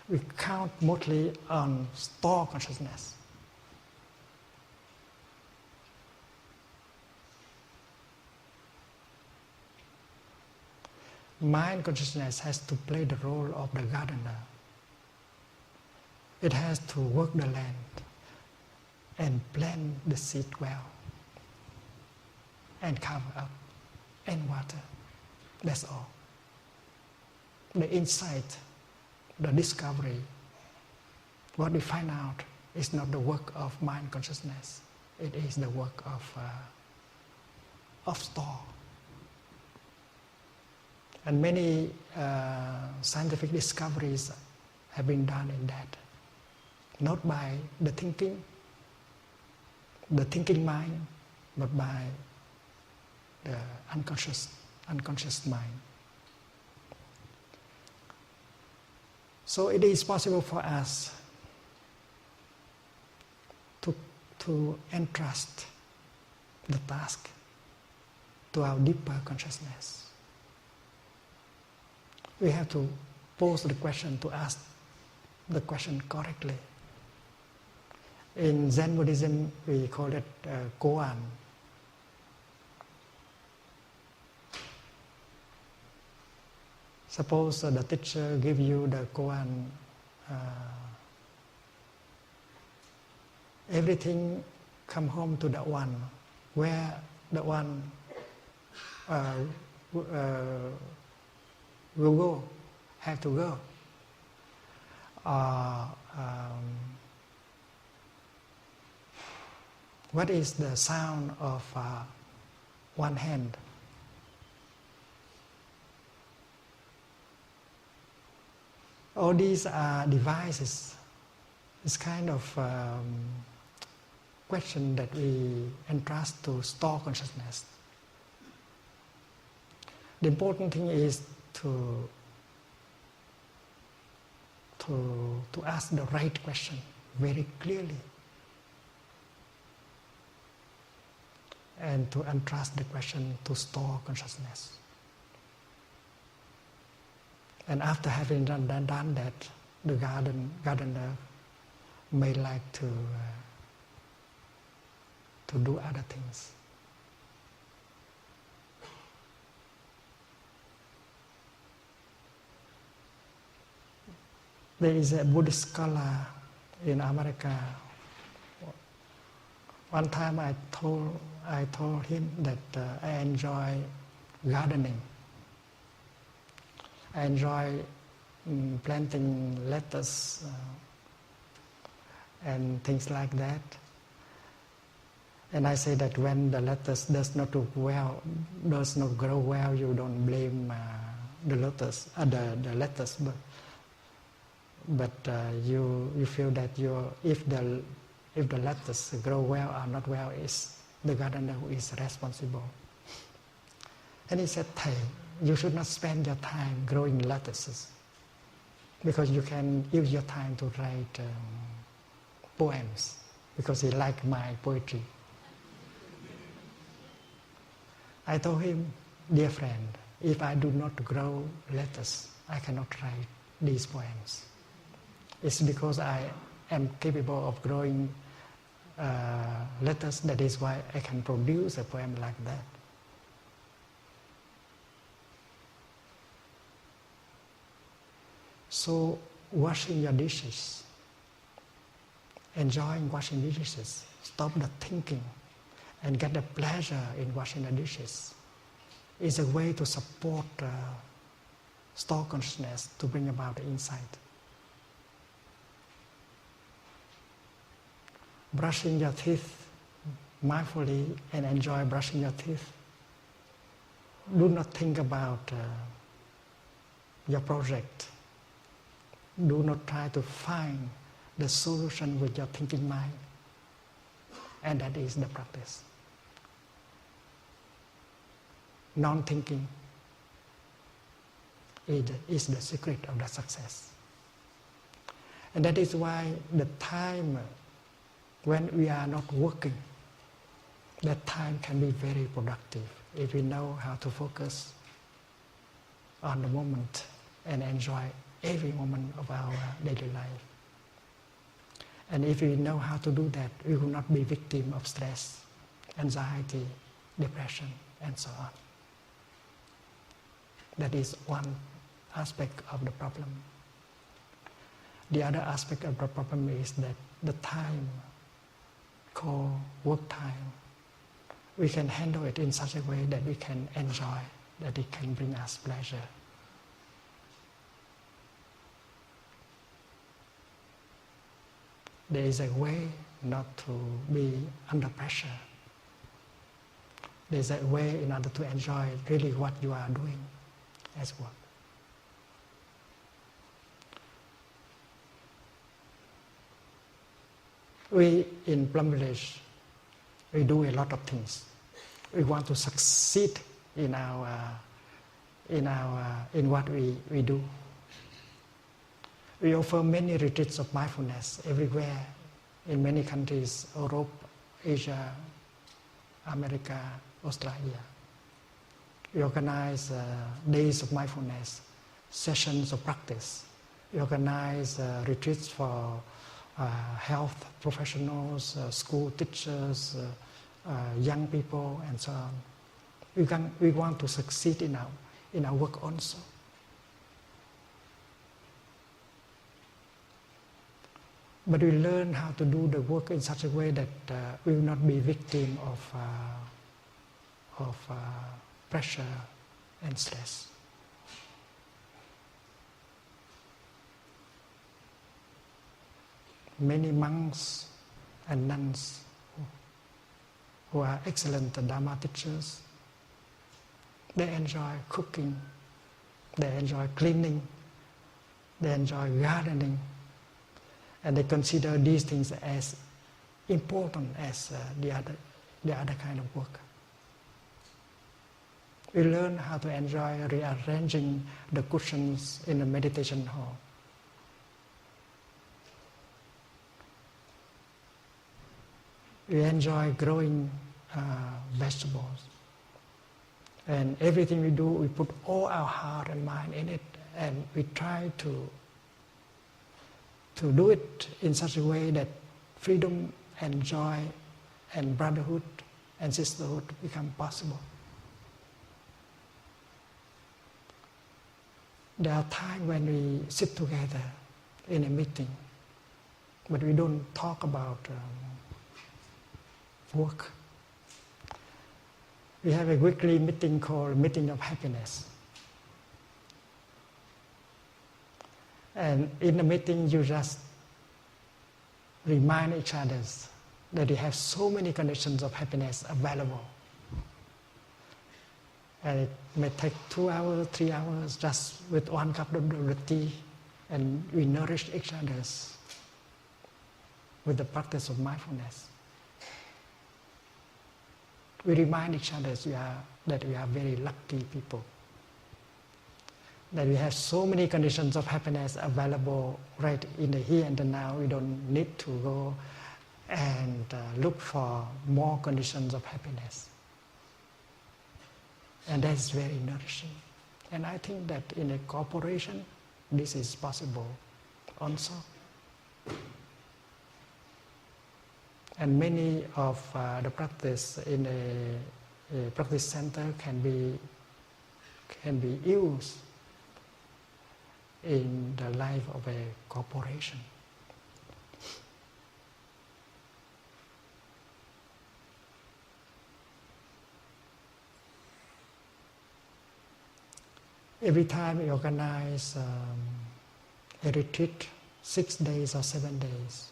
We count mostly on store consciousness. Mind consciousness has to play the role of the gardener. It has to work the land and plant the seed well and cover up and water. That's all. The insight, the discovery, what we find out is not the work of mind consciousness. It is the work of store. And many scientific discoveries have been done in that. Not by the thinking mind, but by the unconscious mind. So it is possible for us to entrust the task to our deeper consciousness. We have to pose the question, to ask the question correctly. In Zen Buddhism, we call it koan. Suppose the teacher give you the koan, everything come home to the one, where the one will go, have to go. What is the sound of one hand? All these are devices. It's kind of question that we entrust to store consciousness. The important thing is to ask the right question very clearly and to entrust the question to store consciousness. And after having done that, the gardener may like to do other things. There is a Buddhist scholar in America. One time I told him that I enjoy gardening. I enjoy planting lettuce and things like that. And I say that when the lettuce does not grow well, you don't blame the lettuce, but you feel that if the lettuce grow well or not well, is the gardener who is responsible. And he said, "Thầy, you should not spend your time growing lettuces, because you can use your time to write poems," because he liked my poetry. I told him, "Dear friend, if I do not grow lettuce, I cannot write these poems. It's because I am capable of growing lettuce, that is why I can produce a poem like that." So washing your dishes, enjoying washing dishes, stop the thinking and get the pleasure in washing the dishes, is a way to support store consciousness, to bring about the insight. Brushing your teeth mindfully and enjoy brushing your teeth. Do not think about your project. Do not try to find the solution with your thinking mind. And that is the practice. Non-thinking is the secret of the success. And that is why the time when we are not working, that time can be very productive if we know how to focus on the moment and enjoy every moment of our daily life. And if we know how to do that, we will not be victim of stress, anxiety, depression, and so on. That is one aspect of the problem. The other aspect of the problem is that the time called work time, we can handle it in such a way that we can enjoy, that it can bring us pleasure. There is a way not to be under pressure. There is a way in order to enjoy really what you are doing as work. We in Plum Village, we do a lot of things. We want to succeed in what we do. We offer many retreats of mindfulness everywhere, in many countries, Europe, Asia, America, Australia. We organize days of mindfulness, sessions of practice. We organize retreats for health professionals, school teachers, young people, and so on. We want to succeed in our work also. But we learn how to do the work in such a way that we will not be victim of pressure and stress. Many monks and nuns who are excellent Dharma teachers, they enjoy cooking, they enjoy cleaning, they enjoy gardening, and they consider these things as important as the other kind of work. We learn how to enjoy rearranging the cushions in the meditation hall. We enjoy growing vegetables. And everything we do, we put all our heart and mind in it, and we try to do it in such a way that freedom and joy and brotherhood and sisterhood become possible. There are times when we sit together in a meeting, but we don't talk about work. We have a weekly meeting called Meeting of Happiness. And in the meeting, you just remind each other that we have so many conditions of happiness available. And it may take 2 hours, 3 hours just with 1 cup of tea, and we nourish each other with the practice of mindfulness. We remind each other that we are very lucky people, that we have so many conditions of happiness available right in the here and the now. We don't need to go and look for more conditions of happiness. And that is very nourishing. And I think that in a corporation, this is possible also. And many of the practice in a practice center can be used in the life of a corporation. Every time we organize a retreat, 6 days or 7 days,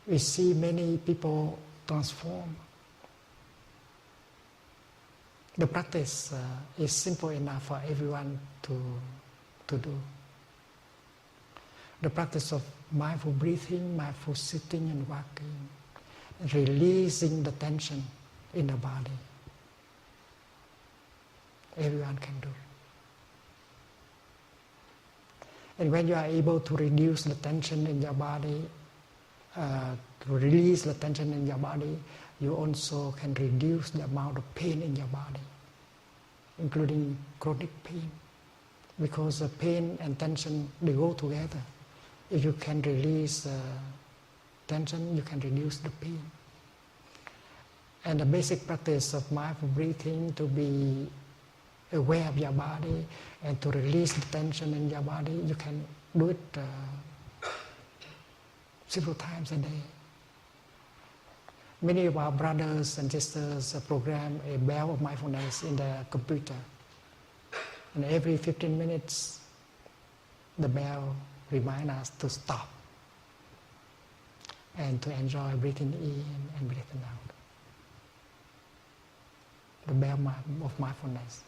we see many people transform. The practice is simple enough for everyone to do. The practice of mindful breathing, mindful sitting and walking, and releasing the tension in the body. Everyone can do. And when you are able to reduce the tension in your body, to release the tension in your body, you also can reduce the amount of pain in your body, including chronic pain. Because the pain and tension, they go together. If you can release tension, you can reduce the pain. And the basic practice of mindful breathing, to be aware of your body and to release the tension in your body, you can do it several times a day. Many of our brothers and sisters program a bell of mindfulness in the computer. And every 15 minutes, the bell reminds us to stop and to enjoy breathing in and breathing out. The bell of mindfulness.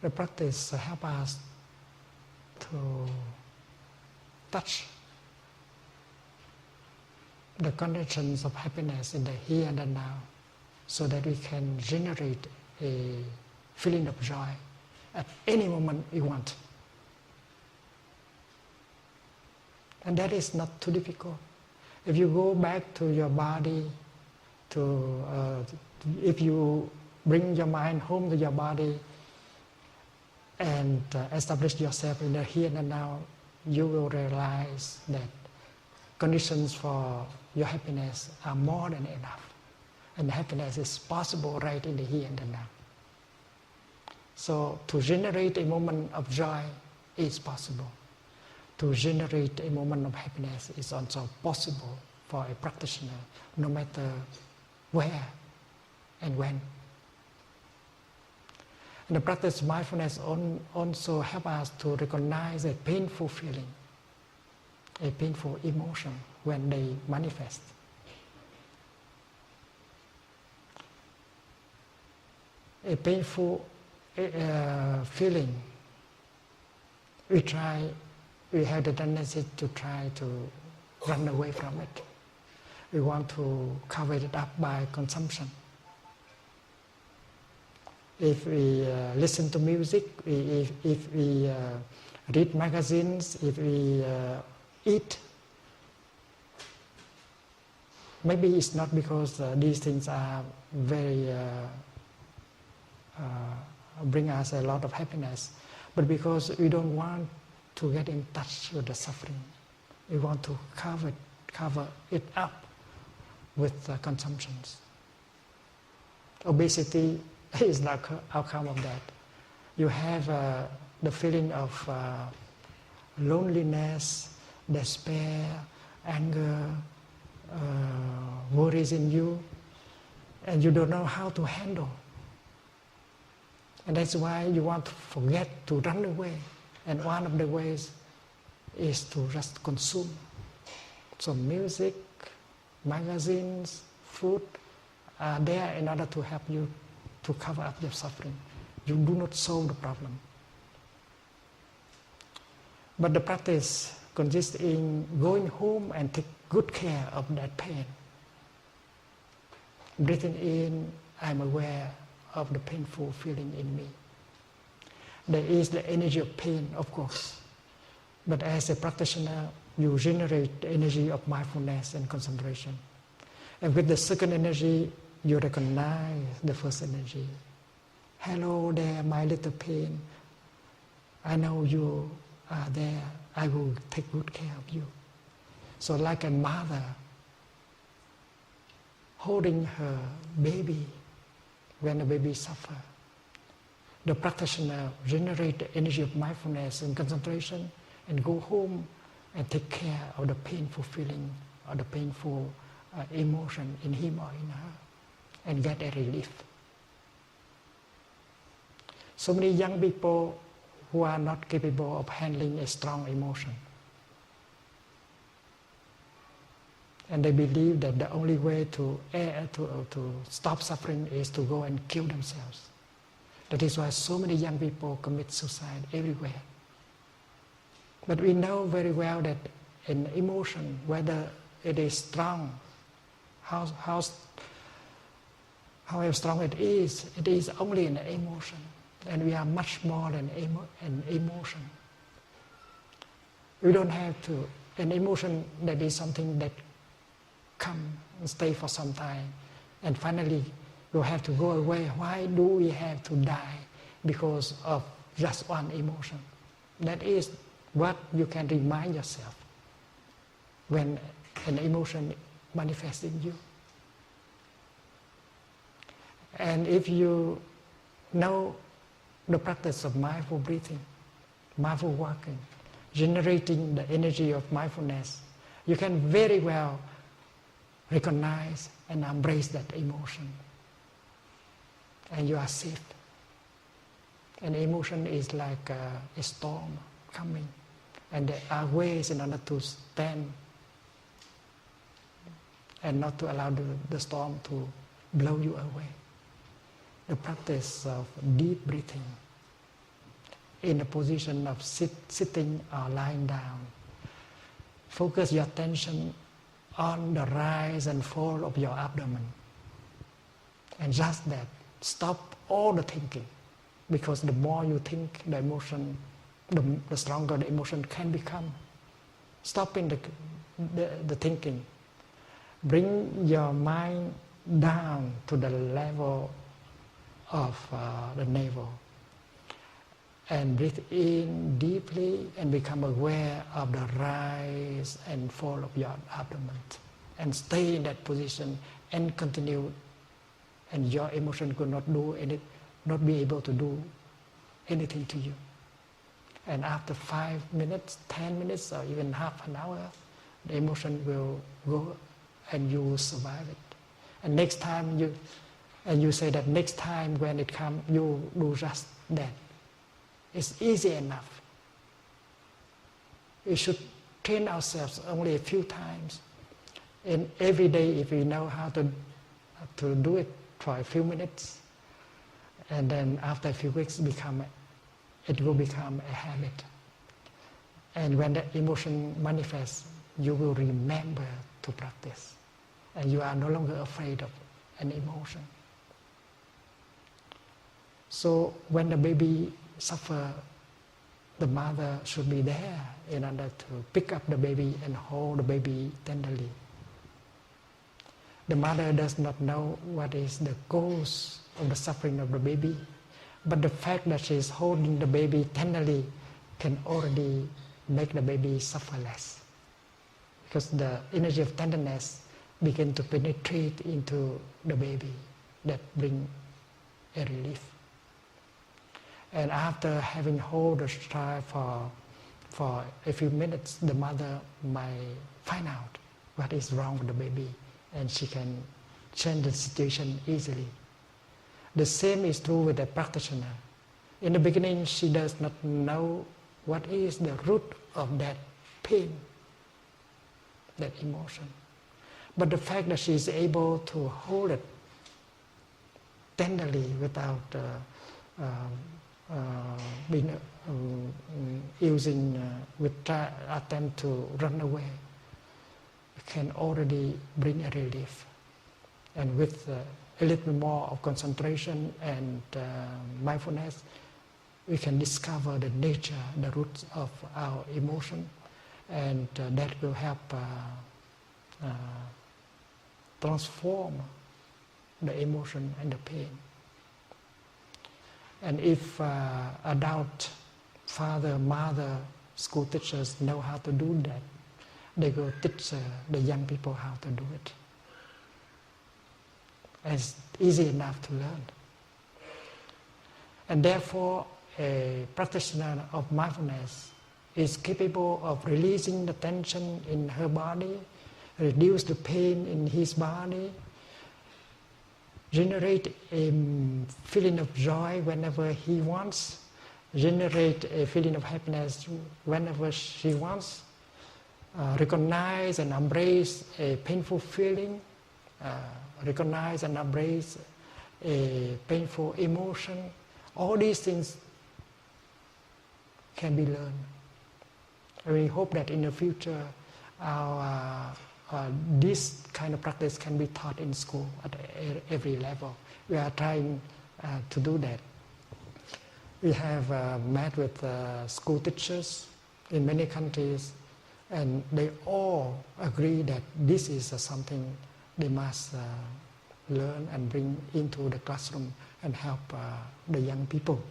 The practice helps us to touch the conditions of happiness in the here and the now, so that we can generate a feeling of joy at any moment we want. And that is not too difficult. If you go back to your body, if you bring your mind home to your body, and establish yourself in the here and now, you will realize that conditions for your happiness are more than enough. And happiness is possible right in the here and the now. So to generate a moment of joy is possible. To generate a moment of happiness is also possible for a practitioner, no matter where and when. And the practice of mindfulness also helps us to recognize a painful feeling, a painful emotion when they manifest. A painful feeling, we have the tendency to try to run away from it. We want to cover it up by consumption. If we listen to music, if we read magazines, if we eat, maybe it's not because these things are very bring us a lot of happiness, but because we don't want to get in touch with the suffering. We want to cover it up with consumptions. Obesity is the outcome of that. You have the feeling of loneliness, despair, anger, worries in you, and you don't know how to handle. And that's why you want to forget to run away. And one of the ways is to just consume some music, magazines, food are there in order to help you to cover up your suffering. You do not solve the problem. But the practice consists in going home and take good care of that pain. Breathing in, I'm aware of the painful feeling in me. There is the energy of pain, of course. But as a practitioner, you generate the energy of mindfulness and concentration. And with the second energy, you recognize the first energy. Hello there, my little pain. I know you are there. I will take good care of you. So like a mother holding her baby when the baby suffers, the practitioner generates the energy of mindfulness and concentration and go home and take care of the painful feeling or the painful emotion in him or in her and get a relief. So many young people who are not capable of handling a strong emotion. And they believe that the only way to stop suffering is to go and kill themselves. That is why so many young people commit suicide everywhere. But we know very well that an emotion, whether it is strong, however strong it is only an emotion. And we are much more than an emotion. We don't have to, an emotion that is something that come and stay for some time and finally will have to go away. Why do we have to die because of just one emotion? That is what you can remind yourself when an emotion manifests in you. And if you know the practice of mindful breathing, mindful walking, generating the energy of mindfulness, you can very well recognize and embrace that emotion. And you are safe. An emotion is like a storm coming, and there are ways in order to stand and not to allow the storm to blow you away. The practice of deep breathing in the position of sitting or lying down. Focus your attention on the rise and fall of your abdomen. And just that, stop all the thinking. Because the more you think, the emotion, the stronger the emotion can become. Stopping the thinking. Bring your mind down to the level of the navel. And breathe in deeply and become aware of the rise and fall of your abdomen. And stay in that position and continue. And your emotion could not be able to do anything to you. And after 5 minutes, 10 minutes, or even half an hour, the emotion will go and you will survive it. And next time you say that next time when it comes, you do just that. It's easy enough. We should train ourselves only a few times. And every day, if we know how to do it for a few minutes, and then after a few weeks, it will become a habit. And when the emotion manifests, you will remember to practice. And you are no longer afraid of an emotion. So when the baby suffers, the mother should be there in order to pick up the baby and hold the baby tenderly. The mother does not know what is the cause of the suffering of the baby, but the fact that she is holding the baby tenderly can already make the baby suffer less. Because the energy of tenderness begins to penetrate into the baby that brings a relief. And after having held the child for for a few minutes, the mother might find out what is wrong with the baby, and she can change the situation easily. The same is true with the practitioner. In the beginning, she does not know what is the root of that pain, that emotion. But the fact that she is able to hold it tenderly without attempt to run away, can already bring a relief. And with a little more of concentration and mindfulness, we can discover the nature, the roots of our emotion, and that will help transform the emotion and the pain. And if adult father, mother, school teachers know how to do that, they will teach the young people how to do it. It's easy enough to learn. And therefore, a practitioner of mindfulness is capable of releasing the tension in her body, reduce the pain in his body, generate a feeling of joy whenever he wants, generate a feeling of happiness whenever she wants, recognize and embrace a painful feeling, recognize and embrace a painful emotion. All these things can be learned. And we hope that in the future this kind of practice can be taught in school at every level. We are trying to do that. We have met with school teachers in many countries, and they all agree that this is something they must learn and bring into the classroom and help the young people.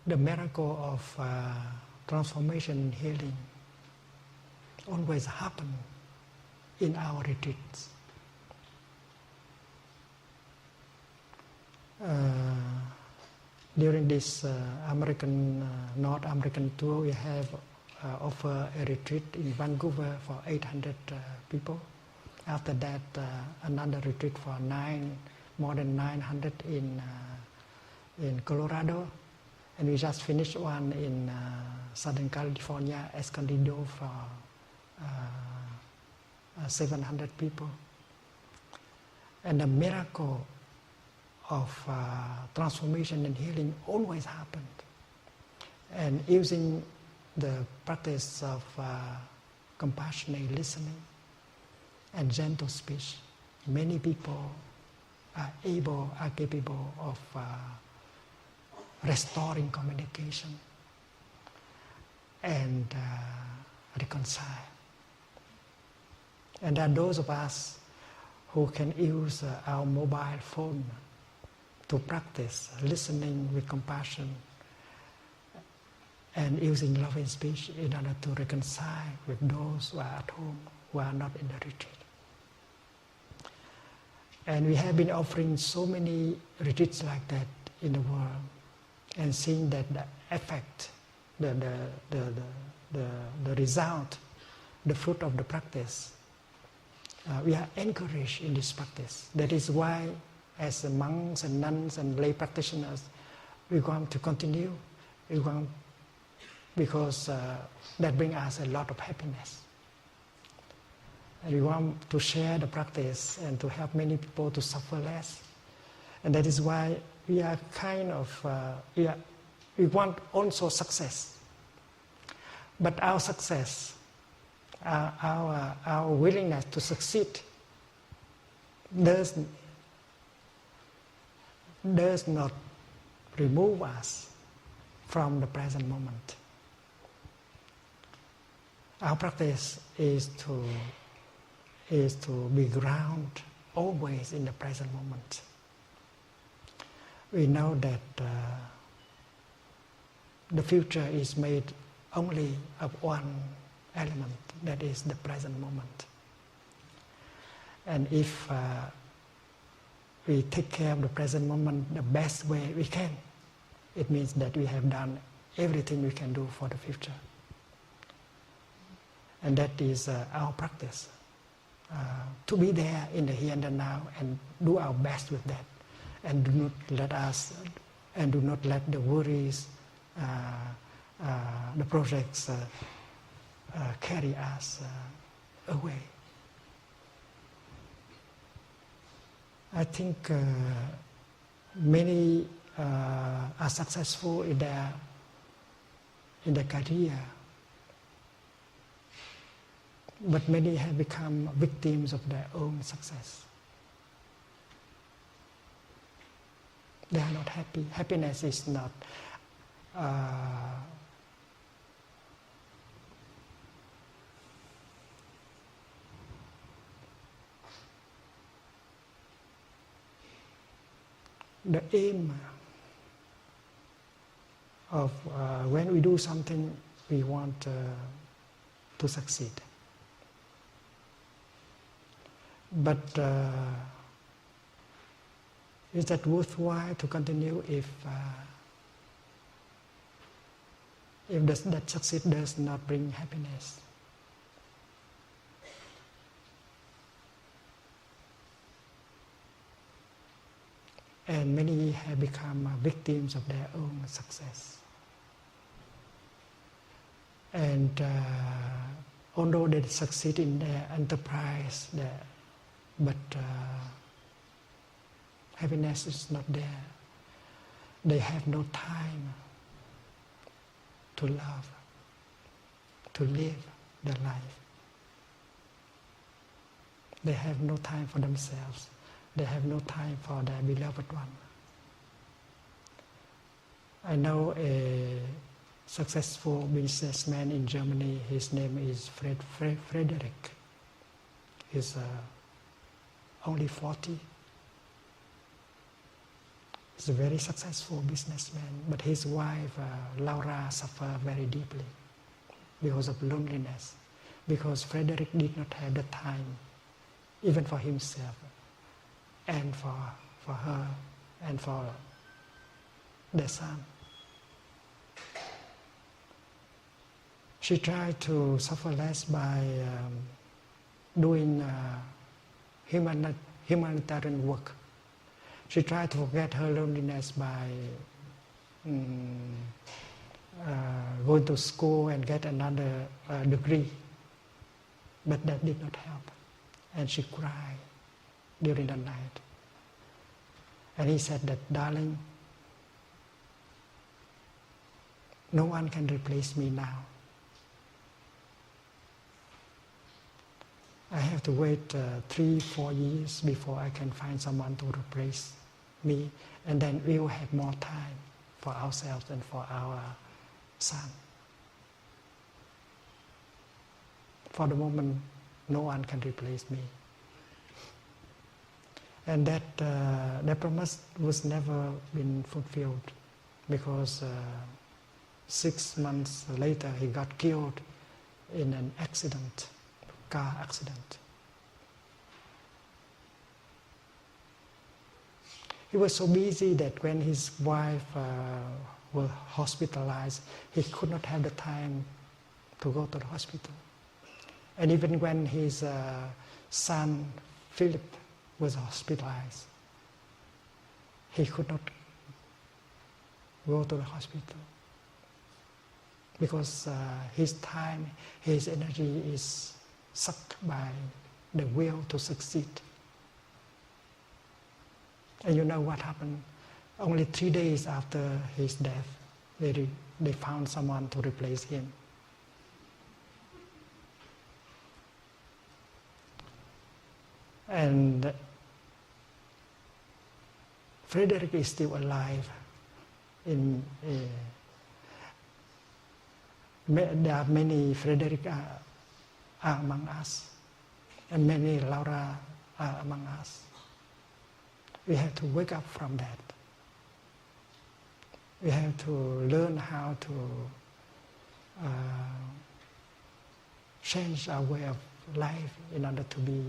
The miracle of transformation and healing always happen in our retreats. During this North American tour, we have offered a retreat in Vancouver for 800 people. After that, another retreat for more than 900 in Colorado. And we just finished one in Southern California, Escondido, for 700 people. And the miracle of transformation and healing always happened. And using the practice of compassionate listening and gentle speech, many people are capable of restoring communication and reconcile. And there are those of us who can use our mobile phone to practice listening with compassion and using loving speech in order to reconcile with those who are at home, who are not in the retreat. And we have been offering so many retreats like that in the world, and seeing that the effect, the result, the fruit of the practice, we are encouraged in this practice. That is why, as monks and nuns and lay practitioners, we want to continue. Because that brings us a lot of happiness. And we want to share the practice and to help many people to suffer less. And that is why we are we want also success. But our success our willingness to succeed does not remove us from the present moment. Our practice is to be grounded always in the present moment. We know that the future is made only of one element, that is the present moment. And if we take care of the present moment the best way we can, it means that we have done everything we can do for the future. And that is our practice, to be there in the here and the now and do our best with that, and do not let the worries, the projects carry us away. I think many are successful in their career, but many have become victims of their own success. They are not happy. Happiness is not the aim of when we do something we want to succeed. But is that worthwhile to continue if that success does not bring happiness? And many have become victims of their own success. And although they succeed in their enterprise, but happiness is not there. They have no time to love, to live their life. They have no time for themselves. They have no time for their beloved one. I know a successful businessman in Germany. His name is Frederick. He's only 40. He's a very successful businessman, but his wife, Laura, suffered very deeply because of loneliness, because Frederick did not have the time, even for himself, and for her, and for their son. She tried to suffer less by doing humanitarian work. She tried to forget her loneliness by going to school and get another degree. But that did not help. And she cried during the night. And he said that, darling, no one can replace me now. I have to wait 3-4 years before I can find someone to replace me, and then we will have more time for ourselves and for our son. For the moment, no one can replace me. And that promise was never been fulfilled, because 6 months later he got killed in an accident, car accident. He was so busy that when his wife was hospitalized, he could not have the time to go to the hospital. And even when his son, Philip, was hospitalized, he could not go to the hospital because his time, his energy is sucked by the will to succeed. And you know what happened? Only 3 days after his death, they found someone to replace him. And Frederick is still alive. There are many Frederick are among us, and many Laura are among us. We have to wake up from that. We have to learn how to change our way of life in order to be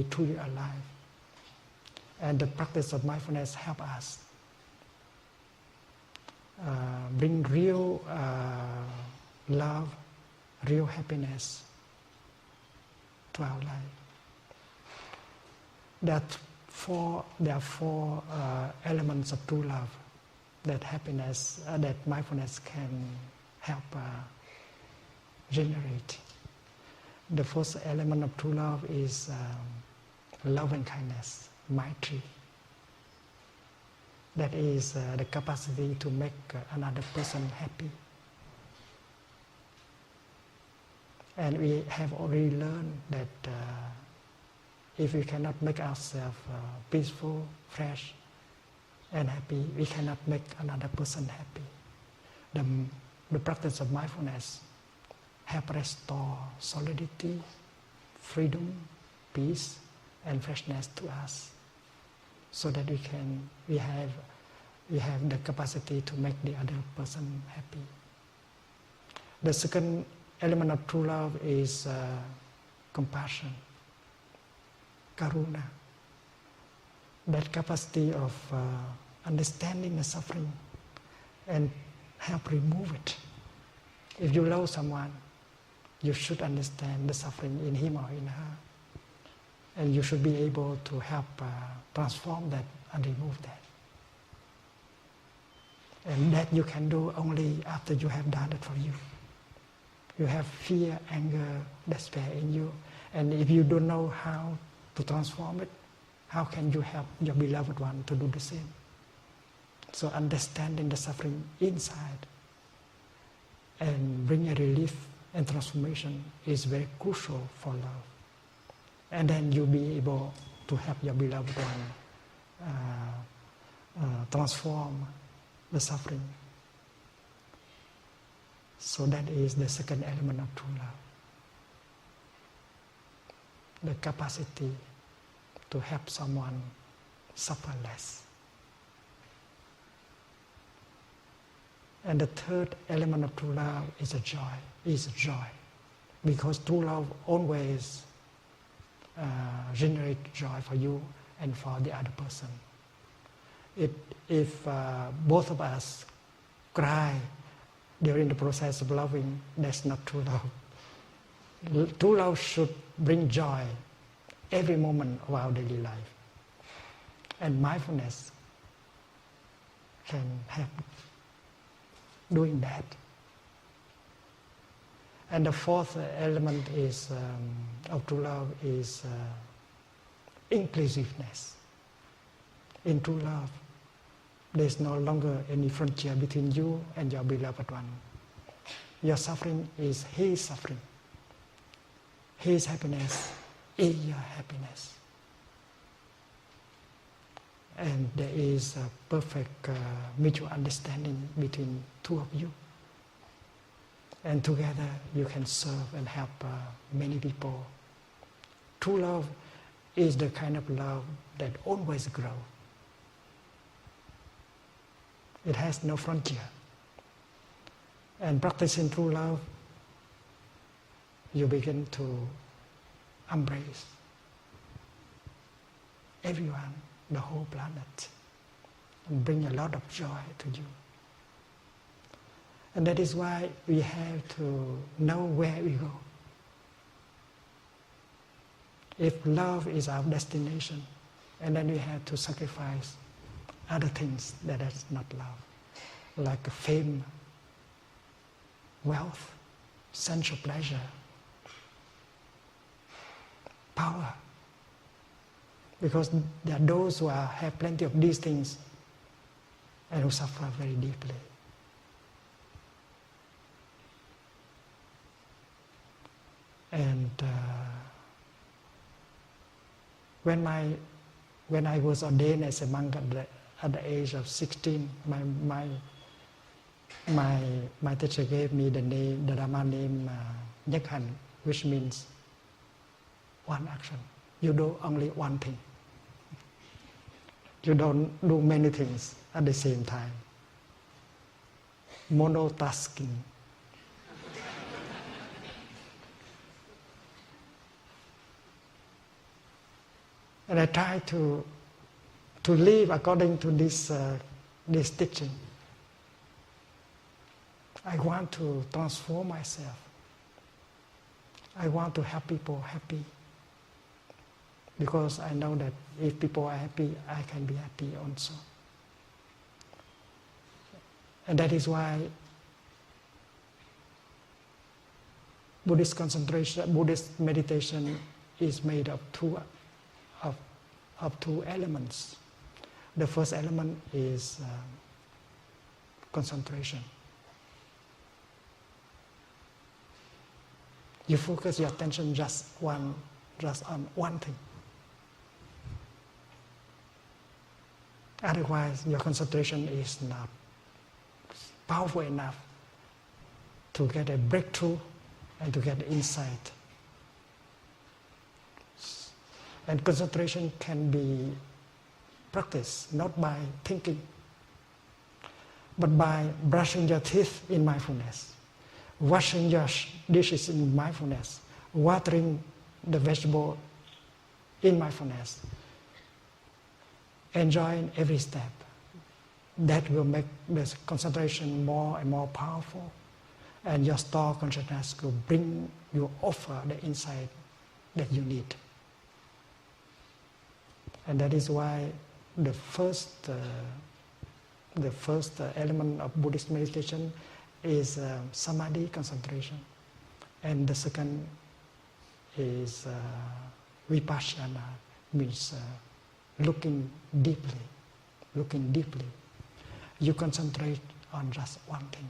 truly alive. And the practice of mindfulness help us bring real love, real happiness to our life. There are four elements of true love that mindfulness can help generate. The first element of true love is love and kindness, maitri. That is the capacity to make another person happy. And we have already learned that if we cannot make ourselves peaceful, fresh, and happy, we cannot make another person happy. The practice of mindfulness help restore solidity, freedom, peace, and freshness to us, so that we have the capacity to make the other person happy. The second element of true love is compassion, karuna. That capacity of understanding the suffering and help remove it. If you love someone, you should understand the suffering in him or in her. And you should be able to help transform that and remove that. And that you can do only after you have done it for you. You have fear, anger, despair in you. And if you don't know how to transform it, how can you help your beloved one to do the same? So understanding the suffering inside and bring a relief and transformation is very crucial for love. And then you'll be able to help your beloved one transform the suffering. So that is the second element of true love. The capacity to help someone suffer less. And the third element of true love is joy. Because true love always generate joy for you and for the other person. If both of us cry during the process of loving, that's not true love. True love should bring joy every moment of our daily life. And mindfulness can help doing that. And the fourth element is of true love is inclusiveness. In true love, there is no longer any frontier between you and your beloved one. Your suffering is his suffering. His happiness is your happiness. And there is a perfect mutual understanding between two of you. And together you can serve and help many people. True love is the kind of love that always grows. It has no frontier. And practicing true love, you begin to embrace everyone, the whole planet, and bring a lot of joy to you. And that is why we have to know where we go. If love is our destination, and then we have to sacrifice other things that is not love, like fame, wealth, sensual pleasure, power. Because there are those who have plenty of these things and who suffer very deeply. And When I was ordained as a monk at the age of 16, my teacher gave me the Dharma name Thich Nhat Hanh, which means one action. You do only one thing. You don't do many things at the same time. Monotasking. And I try to live according to this teaching. I want to transform myself. I want to help people happy. Because I know that if people are happy, I can be happy also. And that is why Buddhist concentration, Buddhist meditation is made of two elements. The first element is concentration. You focus your attention just on one thing. Otherwise, your concentration is not powerful enough to get a breakthrough and to get insight. And concentration can be practiced not by thinking, but by brushing your teeth in mindfulness, washing your dishes in mindfulness, watering the vegetable in mindfulness, enjoying every step. That will make the concentration more and more powerful, and your store consciousness will bring you offer the insight that you need. And that is why the first element of Buddhist meditation is samadhi, concentration, and the second is vipassana, means looking deeply. You concentrate on just one thing,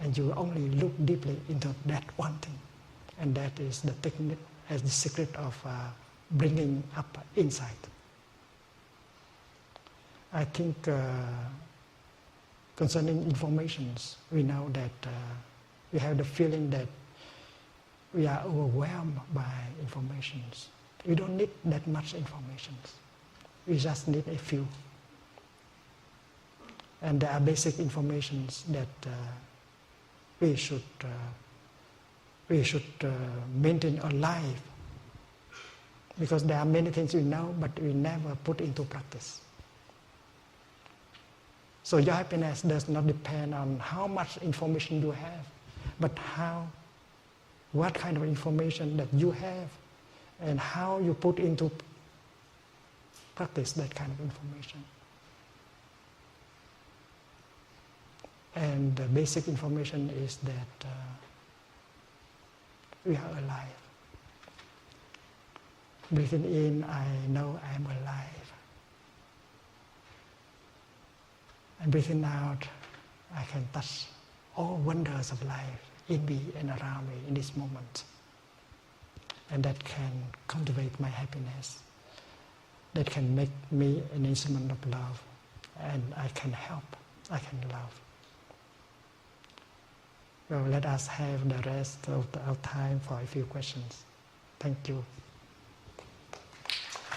and you only look deeply into that one thing, and that is the technique, as the secret of bringing up insight. I think concerning informations, we know that we have the feeling that we are overwhelmed by informations. We don't need that much information. We just need a few. And there are basic informations that we should maintain alive, because there are many things we know, but we never put into practice. So your happiness does not depend on how much information you have, but what kind of information that you have, and how you put into practice that kind of information. And the basic information is that we are alive. Breathing in, I know I am alive. And breathing out, I can touch all wonders of life in me and around me in this moment. And that can cultivate my happiness. That can make me an instrument of love. And I can help, I can love. Well, let us have the rest of our time for a few questions. Thank you.